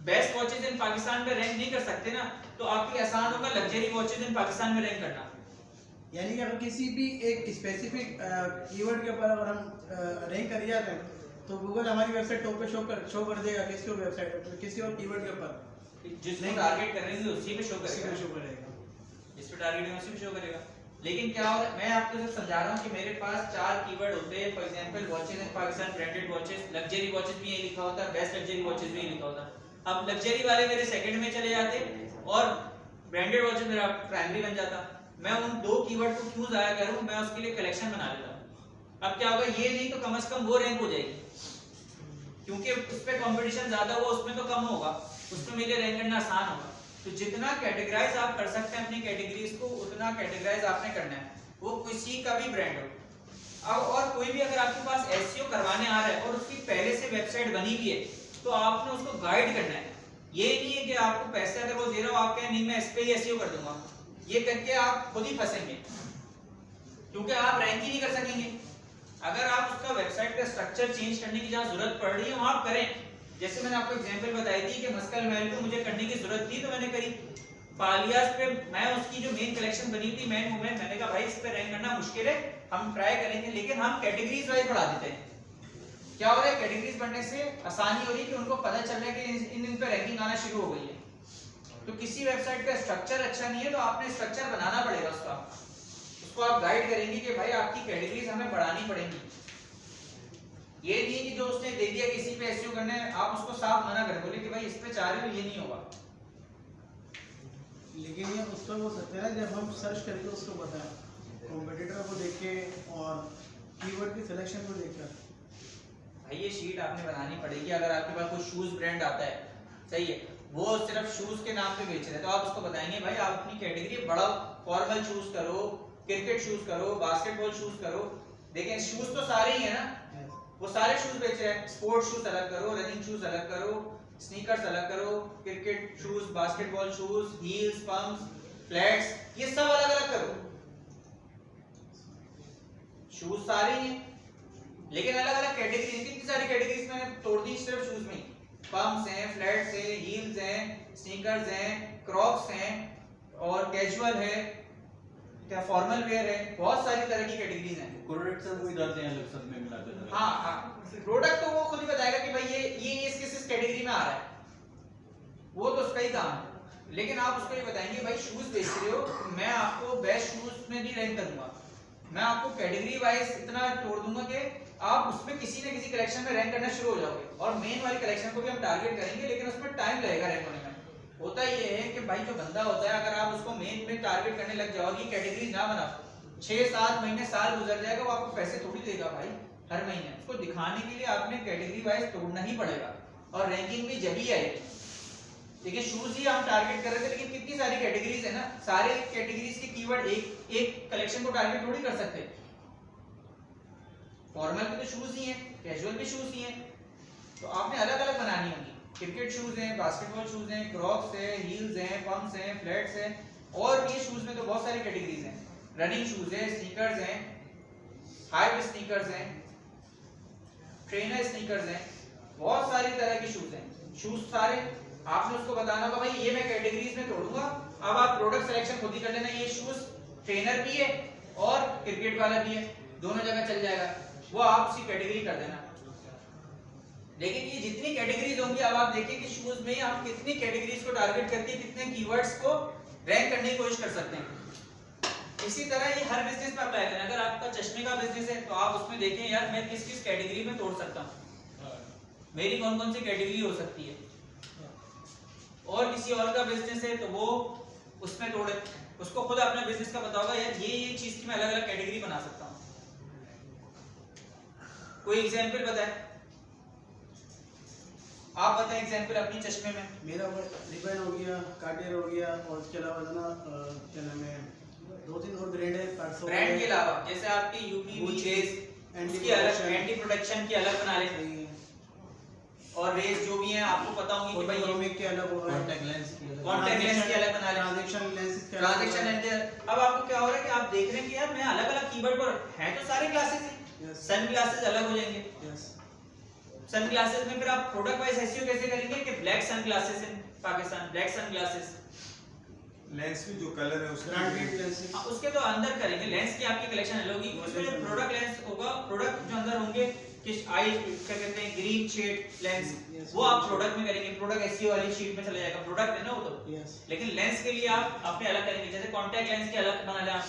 बेस्ट वॉचेस इन पाकिस्तान में रैंक नहीं कर सकते ना, तो आपके आसान होगा लग्जरी वॉचेस इन पाकिस्तान में रैंक करना। यानी कि अगर किसी भी एक स्पेसिफिक कीवर्ड के ऊपर अगर हम रैंक कर जाते हैं तो गूगल हमारी वेबसाइट टॉप पे शो कर देगा किसी और वेबसाइट किसी और कीवर्ड के ऊपर जिसको टारगेट कर रहे हैं उसी पे शो करेगा, जिस पे टारगेट है उसी पे शो करेगा। लेकिन क्या हो रहा है, मैं आपको सिर्फ समझा रहा हूँ कि मेरे पास 4 कीवर्ड होते हैं। For example watches in Pakistan, branded watches, luxury watches भी यही लिखा होता है, बेस्ट लग्जरी वॉचेस भी यही लिखा होता है। अब लग्जरी वाले मेरे सेकंड में चले जाते और ब्रांडेड वॉचेस मेरा प्राइमरी बन जाता। मैं उन 2 कीवर्ड को क्यों जाया करूं, मैं उसके लिए कलेक्शन बना लेता हूं। अब क्या होगा, ये नहीं तो कम से कम वो रैंक हो जाएगी, क्योंकि उस पे कंपटीशन ज्यादा हुआ, उसमें तो कम होगा, उसमें मेरे रैंक करना आसान होगा। तो जितना कैटेगराइज आप कर सकते हैं अपनी कैटेगरीज को, उतना कैटेगराइज आपने करना है, वो किसी का भी ब्रांड हो। अब और कोई भी अगर आपके पास एसईओ करवाने आ रहा है और उसकी पहले से वेबसाइट बनी हुई है, तो आपने उसको गाइड करना है। ये नहीं है कि आपको पैसे अगर वो दे रहा हो आप कहें नहीं मैं इस पे ही एसईओ कर दूंगा, ये करके आप खुद ही फंसेंगे, क्योंकि आप रैंक ही नहीं कर सकेंगे। अगर आप उसका वेबसाइट का स्ट्रक्चर चेंज करने की जहां जरूरत पड़ रही है वहां आप करें। जैसे मैंने आपको एग्जांपल बताई थी कि मस्कल महल पे मुझे करने की जरूरत थी तो मैंने करी। पालियास पे मैं उसकी जो मेन कलेक्शन बनी थी मैन वुमेन, मैंने कहा भाई इस पे रैंक करना मुश्किल है, हम ट्राई करेंगे, लेकिन हम कैटेगरीज वाइज बढ़ा देते हैं। क्या हो रहा है, कैटेगरीज बढ़ने से आसानी हो रही है कि उनको पता चल रहा है कि इन पे रैंकिंग आना शुरू हो गई है। तो किसी वेबसाइट का स्ट्रक्चर अच्छा नहीं है तो आपने स्ट्रक्चर बनाना पड़ेगा उसका, उसको आप गाइड करेंगे कि भाई आपकी कैटेगरीज हमें बढ़ानी पड़ेंगी। ये नहीं कि जो उसने दे दिया किसी पे एसईओ करने आप उसको साफ मना कर बोले कि भाई इस पे चाह रहे हो, ये नहीं होगा। लेकिन ये उस पर हो सकता है जब हम सर्च करके उसको बताएं, कॉम्पिटिटर को देख के और कीवर्ड की सिलेक्शन को देखकर। भाई ये शीट आपने बनानी पड़ेगी। अगर आपके पास कोई शूज ब्रांड आता है, सही है, वो सिर्फ शूज के नाम पे बेच रहे हैं, तो आप उसको बताएंगे भाई आप अपनी कैटेगरी बड़ा फॉर्मल शूज करो, क्रिकेट शूज करो, बास्केटबॉल शूज करो। देखें शूज तो सारे ही है ना, वो सारे शूज बेच रहे हैं। स्पोर्ट्स शूज अलग करो, रनिंग शूज अलग करो, स्नीकर्स अलग करो, cricket shoes, basketball shoes, heels, pumps, flats, ये सब अलग अलग करो। शूज सारे ही हैं लेकिन अलग अलग कैटेगरी, कितनी सारी कैटेगरीज मैंने तोड़ दी सिर्फ शूज में। पंप्स हैं, फ्लैट्स हैं, हील्स हैं, स्नीकर्स हैं, क्रॉक्स हैं और कैजुअल है, क्या फॉर्मल वेयर है, बहुत सारी तरह की कैटेगरीज हैं। प्रोडक्ट सब वही डालते हैं अलग सब में मिला के। हाँ, प्रोडक्ट तो वो खुद ही बताएगा कि भाई ये इस कैटेगरी में आ रहा है, वो तो उसका ही काम है। लेकिन आप उसको ये बताएंगे भाई शूज बेच रहे हो तो मैं आपको बेस्ट शूज में भी रैंक करूंगा, मैं आपको कैटेगरी वाइज इतना तोड़ दूंगा कि आप उसमें किसी न किसी कलेक्शन में रैंक करना शुरू हो जाओगे। और मेन वाली कलेक्शन को भी हम टारगेट करेंगे, लेकिन उसमें टाइम लगेगा रैंक होने में। होता ये है कि भाई जो बंदा होता है अगर आप उसको मेन में टारगेट करने लग जाओगे, कैटेगरी ना बना, 6-7 महीने साल गुजर जाएगा, वो आपको पैसे थोड़ी देगा भाई हर महीने। उसको दिखाने के लिए आपने कैटेगरी वाइज तोड़ना ही पड़ेगा और रैंकिंग भी जब ही आएगी। देखिए शूज ही हम टारगेट कर रहे थे, लेकिन कितनी सारी कैटेगरीज है ना, सारे कैटेगरीज के कीवर्ड एक कलेक्शन को टारगेट थोड़ी कर सकते। फॉर्मल भी तो शूज ही हैं, कैजुअल भी शूज ही हैं, तो आपने अलग अलग बनानी होगी। क्रिकेट शूज हैं, बास्केटबॉल शूज हैं, क्रॉक्स हैं, हील्स हैं, पंप्स हैं, फ्लैट्स हैं, और ये शूज में तो बहुत सारी कैटेगरीज हैं। रनिंग शूज हैं, स्नीकर्स हैं, हाई स्नीकर्स हैं, ट्रेनर स्नीकर्स हैं, बहुत सारी तरह के शूज हैं। शूज सारे आपने उसको बताना होगा भाई ये मैं कैटेगरीज में तोड़ूंगा। अब आप प्रोडक्ट सिलेक्शन खुद ही कर लेना, ये शूज ट्रेनर भी है और क्रिकेट वाला भी है, दोनों जगह चल जाएगा, वो आप उसी कैटेगरी कर देना। लेकिन ये जितनी कैटेगरीज होंगी, अब आप देखिए कि शूज में हम कितनी कैटेगरीज को टारगेट करके कितने कीवर्ड्स को रैंक करने की कोशिश कर सकते हैं। इसी तरह ये हर बिजनेस में अप्लाई करें। अगर आपका चश्मे का बिजनेस है तो आप उसमें देखें यार मैं किस किस कैटेगरी में तोड़ सकता हूँ, मेरी कौन कौन सी कैटेगरी हो सकती है। और किसी और का बिजनेस है तो वो उसमें तोड़े, उसको खुद अपने बिजनेस का पता होगा यार ये चीज की मैं अलग अलग कैटेगरी बना सकता हूँ। कोई एग्जांपल बताए। आप बताएं एग्जांपल अपनी चश्मे में। मेरा रिबन हो गया, कार्टियर हो गया, और उसके अलावा जो ना क्या नाम है, 2-3 और ब्रांड है। ब्रांड के अलावा जैसे आपकी यूपी वीचेस उसकी अलग एंटी प्रोटेक्शन की अलग बना लेते हैं, और रेस जो भी हैं आपको पता होंगे कि भाई फोटोक्रोमिक के अलग हो गए, कॉन्टैक्ट लेंस की अलग बना लेते हैं, ट्रांजैक्शन लेंसेज के ट्रांजैक्शन लेंस। अब आपको क्या हो रहा है कि आप देख रहे हैं कि यार मैं अलग-अलग कीवर्ड पर हैं तो सारे ग्लासेस ही, सन ग्लासेस अलग हो जाएंगे। यस, सन ग्लासेस में फिर आप प्रोडक्ट वाइज एसईओ कैसे करेंगे कि black sunglasses in Pakistan, black sunglasses, lens भी जो कलर है उसका ब्रांडेड लेंसेज। उसके तो अंदर करेंगे, लेंस की आपकी कलेक्शन अलग होगी, उसमें जो प्रोडक्ट लेंस होगा, प्रोडक्ट जो अंदर होंगे कि आई क्या कहते हैं ग्रीन शेड लेंस, वो आप प्रोडक्ट में करेंगे, प्रोडक्ट एसईओ वाली शीट में चला जाएगा, प्रोडक्ट है ना वो तो। यस, लेकिन लेंस के लिए आप अपने अलग करेंगे, जैसे कांटेक्ट लेंस के अलग बना लें आप।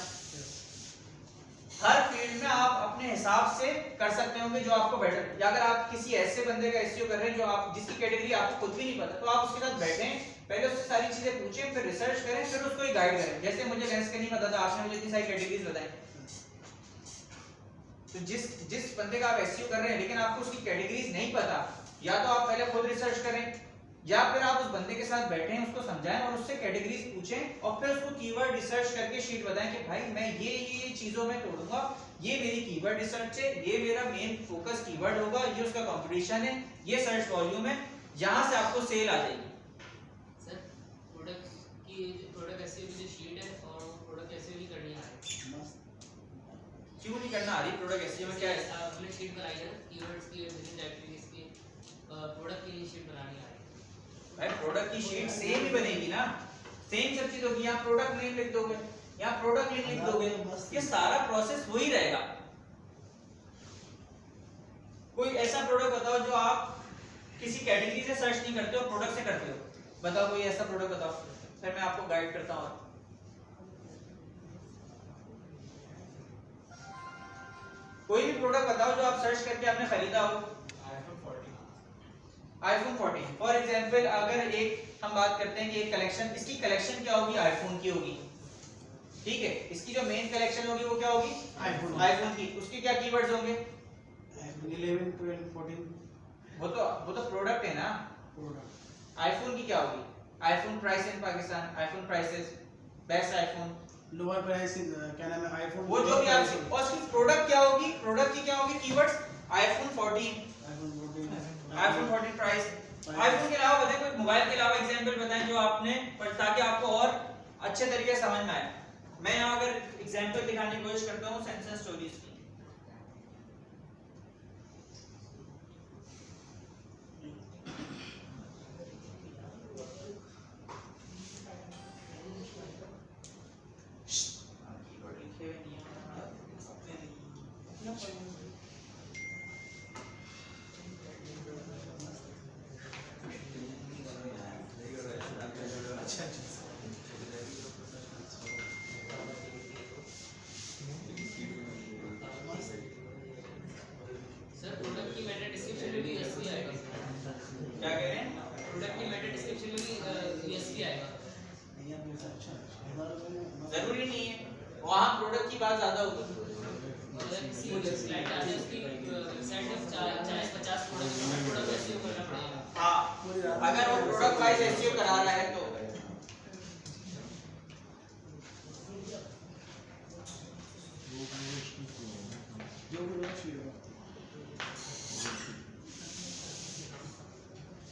हर फील्ड में आप अपने हिसाब से कर सकते होंगे जो आपको बेटर, या अगर आप किसी ऐसे बंदे का एसईओ कर रहे हैं जो आप जिसकी कैटेगरी आपको खुद भी नहीं पता, तो आप उसके साथ बैठें, पहले उससे सारी चीजें पूछें, फिर रिसर्च करें, फिर उसको ही गाइड करें। जैसे मुझे लेंस का नहीं पता था, आपने मुझे इतनी सारी कैटेगरीज बताई, तो जिस बंदे का आप एसईओ कर रहे हैं लेकिन आपको उसकी कैटेगरीज नहीं पता, या तो आप पहले खुद रिसर्च करें, या फिर आप उस बंदे के साथ बैठें, उसको समझाएं और उससे कैटेगरीज पूछें, और फिर उसको कीवर्ड रिसर्च करके शीट बताएं कि भाई मैं ये चीजों में तोड़ूंगा, ये मेरी कीवर्ड रिसर्च है, ये मेरा मेन फोकस कीवर्ड होगा, ये उसका कंपटीशन है, ये सर्च वॉल्यूम है, यहां से आपको सेल आ जाएगी। सर प्रोडक्ट एसईओ की जो शीट है और प्रोडक्ट एसईओ की करनी है, क्यों नहीं करना आ रही प्रोडक्ट एसईओ में? क्या है आपने शीट बनाई है कीवर्ड्स की, बिजनेस एक्टिविटीज की, प्रोडक्ट की शीट बनानी है भाई, प्रोडक्ट की शीट सेम ही बनेगी ना, सेम सब चीज होगी। यहाँ प्रोडक्ट नेम लिख दोगे, यहाँ प्रोडक्ट नेम लिख दोगे, ये सारा प्रोसेस वही रहेगा। कोई ऐसा प्रोडक्ट बताओ जो आप किसी कैटेगरी से सर्च नहीं करते हो, प्रोडक्ट से करते हो, बताओ कोई ऐसा प्रोडक्ट बताओ, फिर मैं आपको गाइड करता हूँ। कोई भी प्रोडक्ट बताओ जो आप सर्च करके आपने खरीदा हो। आईफोन 14 फॉर एग्जांपल, अगर एक हम बात करते हैं कि एक कलेक्शन, इसकी कलेक्शन क्या होगी, आईफोन की होगी, ठीक है, इसकी जो मेन कलेक्शन होगी वो क्या होगी, आईफोन की, उसके क्या कीवर्ड्स होंगे, 11, 12, 14 वो तो प्रोडक्ट है ना। प्रोडक्ट। आईफोन की क्या होगी, iPhone price in Pakistan, iPhone prices, best iPhone, lower price, क्या नाम है, आईफोन, वो जो भी आपकी, और उसकी प्रोडक्ट क्या होगी, प्रोडक्ट की क्या होगी keywords, iPhone 14, iPhone 14 price. IPhone के अलावा बताएं कोई मोबाइल के अलावा एग्जांपल बताएं जो आपने, ताकि आपको और अच्छे तरीके से समझ में आए। मैं यहाँ अगर एग्जांपल दिखाने की कोशिश करता हूँ सेंसर स्टोरीज की, सर प्रोडक्ट की मेटा डिस्क्रिप्शन में भी यूएसपी आएगा, क्या कह रहे हैं, प्रोडक्ट की मेटा डिस्क्रिप्शन में भी यूएसपी आएगा, जरूरी नहीं है, वहाँ प्रोडक्ट की बात ज्यादा होगी। और अगर किसी क्लाइंट आ जाए उसकी वेबसाइट में 40-50 प्रोडक्ट एसईओ करना पड़ेगा। हाँ, अगर वो प्रोडक्ट वाइज एसईओ करा रहा है तो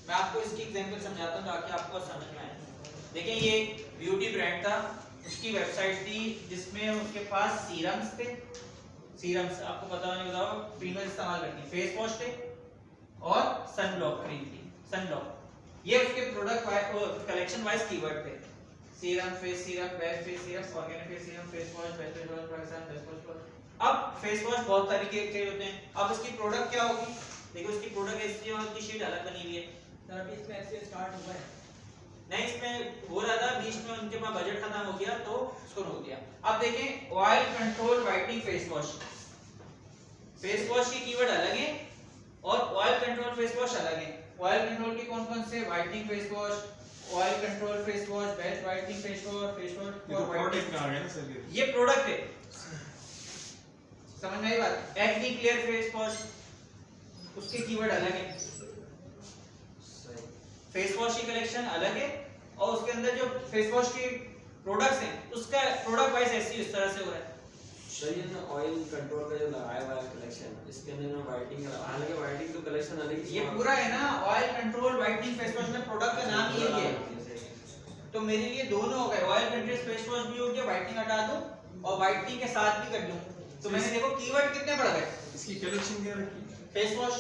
मैं आपको इसकी एग्जांपल समझाता हूँ ताकि आपको समझ में आए। देखिए ये ब्यूटी ब्रांड था, उसकी वेबसाइट थी जिसमें उसके पास सीरम्स थे, सीरम्स आपको पता नहीं बताओ फीमेल इस्तेमाल करती, फेस वॉश थे और सनब्लॉक क्रीम थी, सनब्लॉक। ये उसके प्रोडक्ट कलेक्शन वाइज कीवर्ड थे, serum, face serum, best face serum, organic face serum, face wash, best face wash, Pakistan best wash. अब फेस वॉश बहुत तरीके के होते हैं, अब इसकी प्रोडक्ट क्या होगी, देखो इसकी प्रोडक्ट एसईओ की शीट अलग बनी हुई है। सर अभी इसमें एसईओ स्टार्ट हुआ है, नहीं इसमें हो रहा था, बीच में उनके पास बजट खत्म हो गया तो इसको रोक दिया। अब देखें oil control whitening face wash, face wash की कीवर्ड अलग है और ऑयल कंट्रोल फेस वॉश अलग है। ऑयल कंट्रोल के कौन कौन से, whitening face wash, oil control face wash, best whitening face wash, face wash ये तो प्रोडक्ट में आ गया ना सर, ये प्रोडक्ट है, समझ में आई बात। एक्नी क्लियर फेस वॉश, उसके कीवर्ड अलग है। फेस वॉश की कलेक्शन अलग है और उसके अंदर जो फेस वॉश की प्रोडक्ट्स हैं उसका प्रोडक्ट वाइज एसईओ इस तरह से हो रहा है। सर ये ना ऑयल कंट्रोल का जो लगाया हुआ है कलेक्शन, इसके अंदर ना व्हाइटनिंग, हालांकि व्हाइटनिंग तो कलेक्शन अलग ही ये पूरा है ना oil control whitening face wash में प्रोडक्ट का नाम यही है। तो मेरे लिए दोनों हो गए, ऑयल कंट्रोल फेस वॉश भी हो गया, व्हाइटनिंग हटा दूं और व्हाइटनिंग के साथ भी कर दूं। तो मैंने देखो कीवर्ड कितने बढ़ गए। इसकी कलेक्शन क्या रखी? फेस वॉश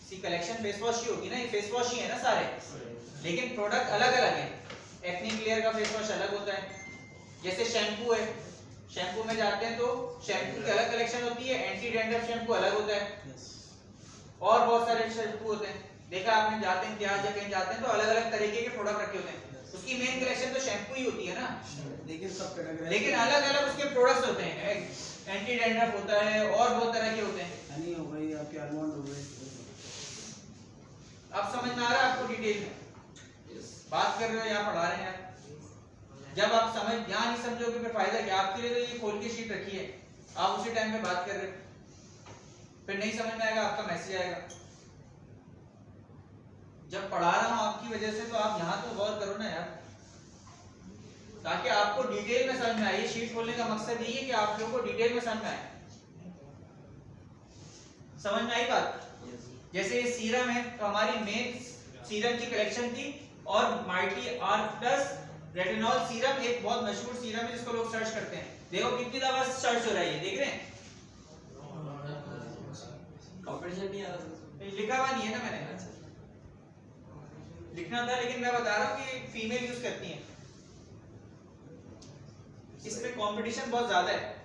सी कलेक्शन फेस वॉश ही होगी ना, ये फेस वॉश ही है ना सारे, लेकिन प्रोडक्ट अलग अलग है। एक्ने क्लियर का फेस वॉश अलग होता है, जैसे शैम्पू है, शैम्पू में जाते हैं तो शैम्पू की अलग कलेक्शन होती है, एंटी डैंड्रफ शैम्पू अलग होता है और बहुत सारे शैम्पू होते हैं। देखा आपने, जाते हैं इम्तियाज या कहीं जाते हैं तो अलग अलग तरीके के प्रोडक्ट रखे होते हैं, उसकी मेन कलेक्शन तो शैम्पू ही होती है ना, लेकिन सब कैटेगरी, लेकिन अलग अलग उसके प्रोडक्ट्स होते हैं। एंटी डैंड्रफ होता है और बहुत तरह के होते हैं। हनी हो गई, आपकी आलमंड हो गई। अब समझ में आ रहा है आपको डिटेल में? बात कर रहे हो या पढ़ा रहे हैं? जब आप समझ यहाँ नहीं समझोगे फिर फायदा क्या? आपके लिए तो ये खोल के शीट रखी है, आप उसी टाइम पे बात कर रहे हो, फिर नहीं समझ में आएगा, आपका मैसेज आएगा। जब पढ़ा रहा हूँ आपकी वजह से, तो आप यहाँ तो गौर करो ना यार, ताकि आपको डिटेल में समझ में आए। शीट खोलने का मकसद यही है कि आप लोगों को डिटेल में समझ में आए। समझ में आई बात? जैसे ये सीरम है तो हमारी मेन सीरम की कलेक्शन थी, और Mighty R plus retinol serum एक बहुत मशहूर सीरम है जिसको लोग सर्च करते हैं। देखो कितनी दफा सर्च हो रहा है, ये देख रहे हैं? कंपटीशन नहीं आ रहा, लिखा हुआ नहीं है ना, मैंने लिखना था, लेकिन मैं बता रहा हूँ कि फीमेल यूज करती हैं, इसमें कंपटीशन बहुत ज्यादा है।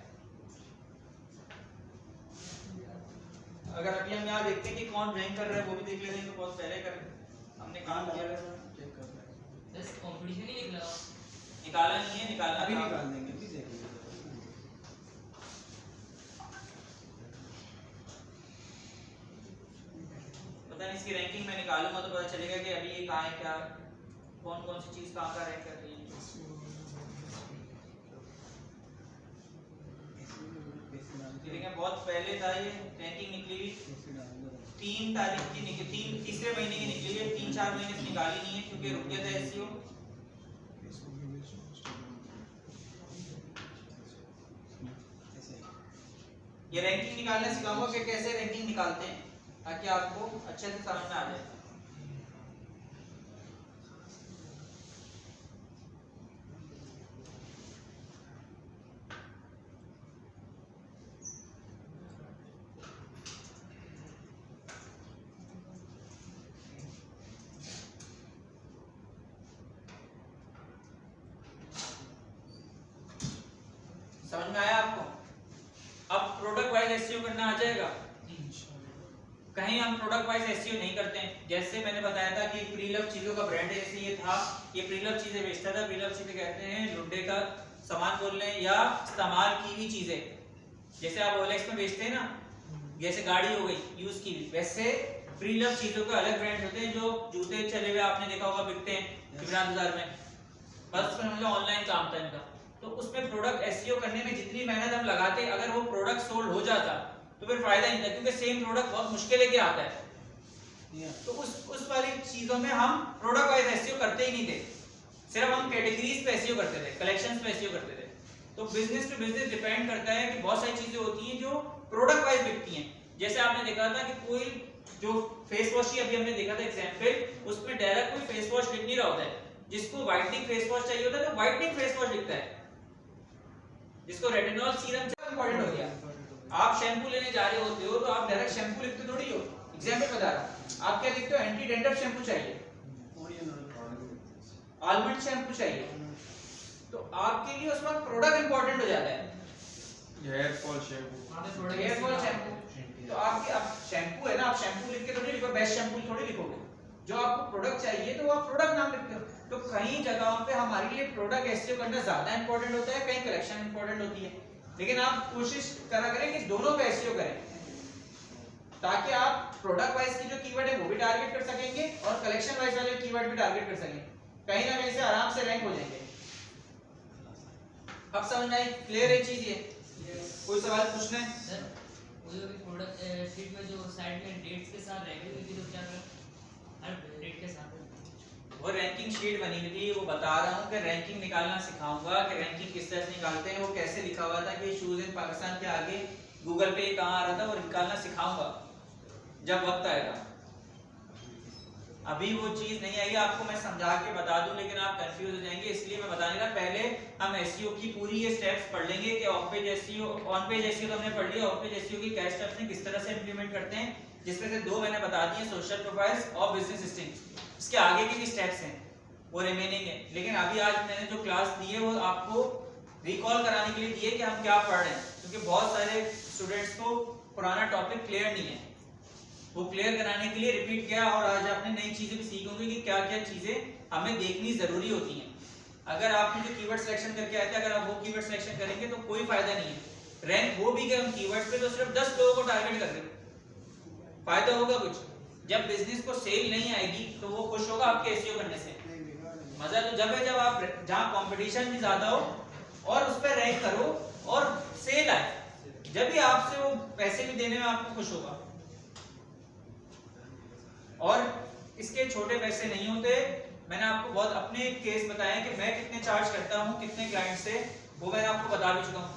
अगर अभी हम यहाँ देखते हैं कि कौन रैंक कर रहा है, वो भी देख लेते हैं, तो बहुत पहले कर हमने काम किया, चेक कर रहे हैं, बस कंपटीशन ही निकला। निकाला नहीं है, निकालना अभी था। निकाल देंगे, अभी देख लेंगे। पता नहीं इसकी रैंकिंग मैं निकालूंगा तो पता चलेगा कि अभी ये कहाँ है, क्या कौन कौन सी चीज कहाँ का रैंक कर रही है। लेकिन बहुत पहले था ये रैंकिंग निकली हुई, 3 तारीख की निकली, तीसरे महीने की निकली है, 3-4 महीने से निकाली नहीं है क्योंकि रुक गया था एसईओ। ये रैंकिंग निकालना सिखाऊंगा कि कैसे रैंकिंग निकालते हैं, ताकि आपको अच्छे से समझ में आ जाए। समझ में आया आपको? अब प्रोडक्ट वाइज एसईओ करना आ जाएगा। कहीं हम प्रोडक्ट वाइज एसईओ नहीं करते हैं। जैसे मैंने बताया था कि प्रीलव चीजों का ब्रांड जैसे ये था, ये प्रीलव चीजें बेचता था। प्रीलव चीजें कहते हैं लुड्डे का सामान बोल रहे हैं या इस्तेमाल की हुई चीजें, जैसे आप ओलेक्स में बेचते हैं ना, जैसे गाड़ी हो गई यूज की हुई, वैसे प्रीलव चीजों के अलग ब्रांड होते हैं। जो जूते चले हुए आपने देखा होगा बिकते हैं 50,000 में, बस मतलब ऑनलाइन काम था इनका। तो उसमें प्रोडक्ट एसईओ करने में जितनी मेहनत हम लगाते, अगर वो प्रोडक्ट सोल्ड हो जाता तो फिर फायदा नहीं था, क्योंकि सेम प्रोडक्ट बहुत मुश्किल लेके आता है। तो उस वाली चीजों में हम प्रोडक्ट वाइज एसईओ करते ही नहीं थे, सिर्फ हम कैटेगरीज पे एसईओ करते थे, कलेक्शंस पे एसईओ करते थे। तो बिजनेस टू बिजनेस डिपेंड करता है कि बहुत सारी चीजें होती हैं जो प्रोडक्ट वाइज बिकती हैं। जैसे आपने देखा था कि कोई जो फेस वॉश ही अभी हमने देखा था एग्जांपल, उसमें डायरेक्ट कोई फेस वॉश लिख नहीं रहा होता है। जिसको व्हाइटनिंग फेस वॉश चाहिए होता है तो व्हाइटनिंग फेस वॉश लिखता है, जिसको रेटिनॉल सीरम चाहिए इंपॉर्टेंट हो गया। आप शैम्पू लेने जा रहे होते हो तो आप डायरेक्ट शैम्पू लिखते थोड़ी हो। एग्जांपल बता रहा हूं, आप क्या लिखते हो? एंटी डैंड्रफ शैम्पू चाहिए, आलमंड शैम्पू चाहिए, तो आपके लिए उस वक्त प्रोडक्ट इंपॉर्टेंट हो जाता है। Hair fall shampoo, hair fall shampoo, तो आपके आप शैम्पू है ना, आप शैम्पू लिख के थोड़ी लिखो, बेस्ट शैम्पू थोड़ी लिखोगे। जो आपको प्रोडक्ट चाहिए तो आप प्रोडक्ट नाम लिखते हो। तो कई जगहों पे हमारे लिए प्रोडक्ट एसईओ करना ज्यादा इंपॉर्टेंट होता है, कहीं कलेक्शन इंपॉर्टेंट होती है। लेकिन आप कोशिश करा करें कि दोनों पे एसईओ करें, ताकि आप प्रोडक्ट वाइज की जो कीवर्ड है वो भी टारगेट कर सकेंगे और कलेक्शन वाइज वाले कीवर्ड भी टारगेट कर सकेंगे। कहीं ना कहीं से आराम से रैंक हो जाएंगे। अब समझ में आई? क्लियर है चीज ये? कोई सवाल पूछना है? सर वो जो प्रोडक्ट शीट में जो साइड में डेट्स के साथ रह गई थी तो क्या करें? हर रेट के साथ। वो रैंकिंग शीट बनी हुई थी, वो बता रहा हूँ कि रैंकिंग निकालना सिखाऊंगा कि रैंकिंग किस तरह से निकालते हैं, वो कैसे लिखा हुआ था कि शूज इन पाकिस्तान के आगे गूगल पे कहाँ आ रहा था, वो निकालना सिखाऊंगा जब वक्त आएगा। अभी वो चीज नहीं आई, आपको मैं समझा के बता दूं लेकिन आप कंफ्यूज हो जाएंगे, इसलिए मैं बताने का पहले हम एसईओ की पूरी ये स्टेप्स पढ़ लेंगे कि of page SEO, on page SEO तो हमने पढ़ लिया, ऑफ पेज एसईओ की क्या स्टेप्स हैं, किस तरह से इंप्लीमेंट करते हैं, जिसमें से 2 मैंने बता दिए, सोशल प्रोफाइल्स और बिजनेस लिस्टिंग। इसके आगे के भी स्टेप्स हैं वो रिमेनिंग है, लेकिन अभी आज मैंने जो क्लास दी है वो आपको रिकॉल कराने के लिए दी है कि हम क्या पढ़ रहे हैं, क्योंकि बहुत सारे स्टूडेंट्स को पुराना टॉपिक क्लियर नहीं है, वो क्लियर कराने के लिए रिपीट किया और आज आपने नई चीजें भी सीखी होंगी कि क्या क्या चीजें हमें देखनी जरूरी होती हैं। अगर आपने जो कीवर्ड सिलेक्शन करके आए थे, अगर आप वो कीवर्ड सिलेक्शन करेंगे तो कोई फायदा नहीं है, रैंक हो भी गए हम कीवर्ड्स पे तो सिर्फ 10 लोगों को टारगेट कर रहे हैं, फायदा होगा कुछ? जब बिजनेस को सेल नहीं आएगी तो वो खुश होगा आपके एसईओ करने से। मजा तो जब है जब आप जहां कंपटीशन भी ज्यादा हो और उस पर रैंक करो और सेल आए, जब भी आपसे वो पैसे भी देने में आपको खुश होगा। और इसके छोटे पैसे नहीं होते, मैंने आपको बहुत अपने केस बताया कि मैं कितने चार्ज करता हूं कितने क्लाइंट से, वो मैंने आपको बता भी चुका हूं।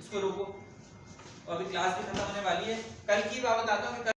इसको रोको, अभी क्लास भी खत्म होने वाली है, कल की बात बताता हूं कि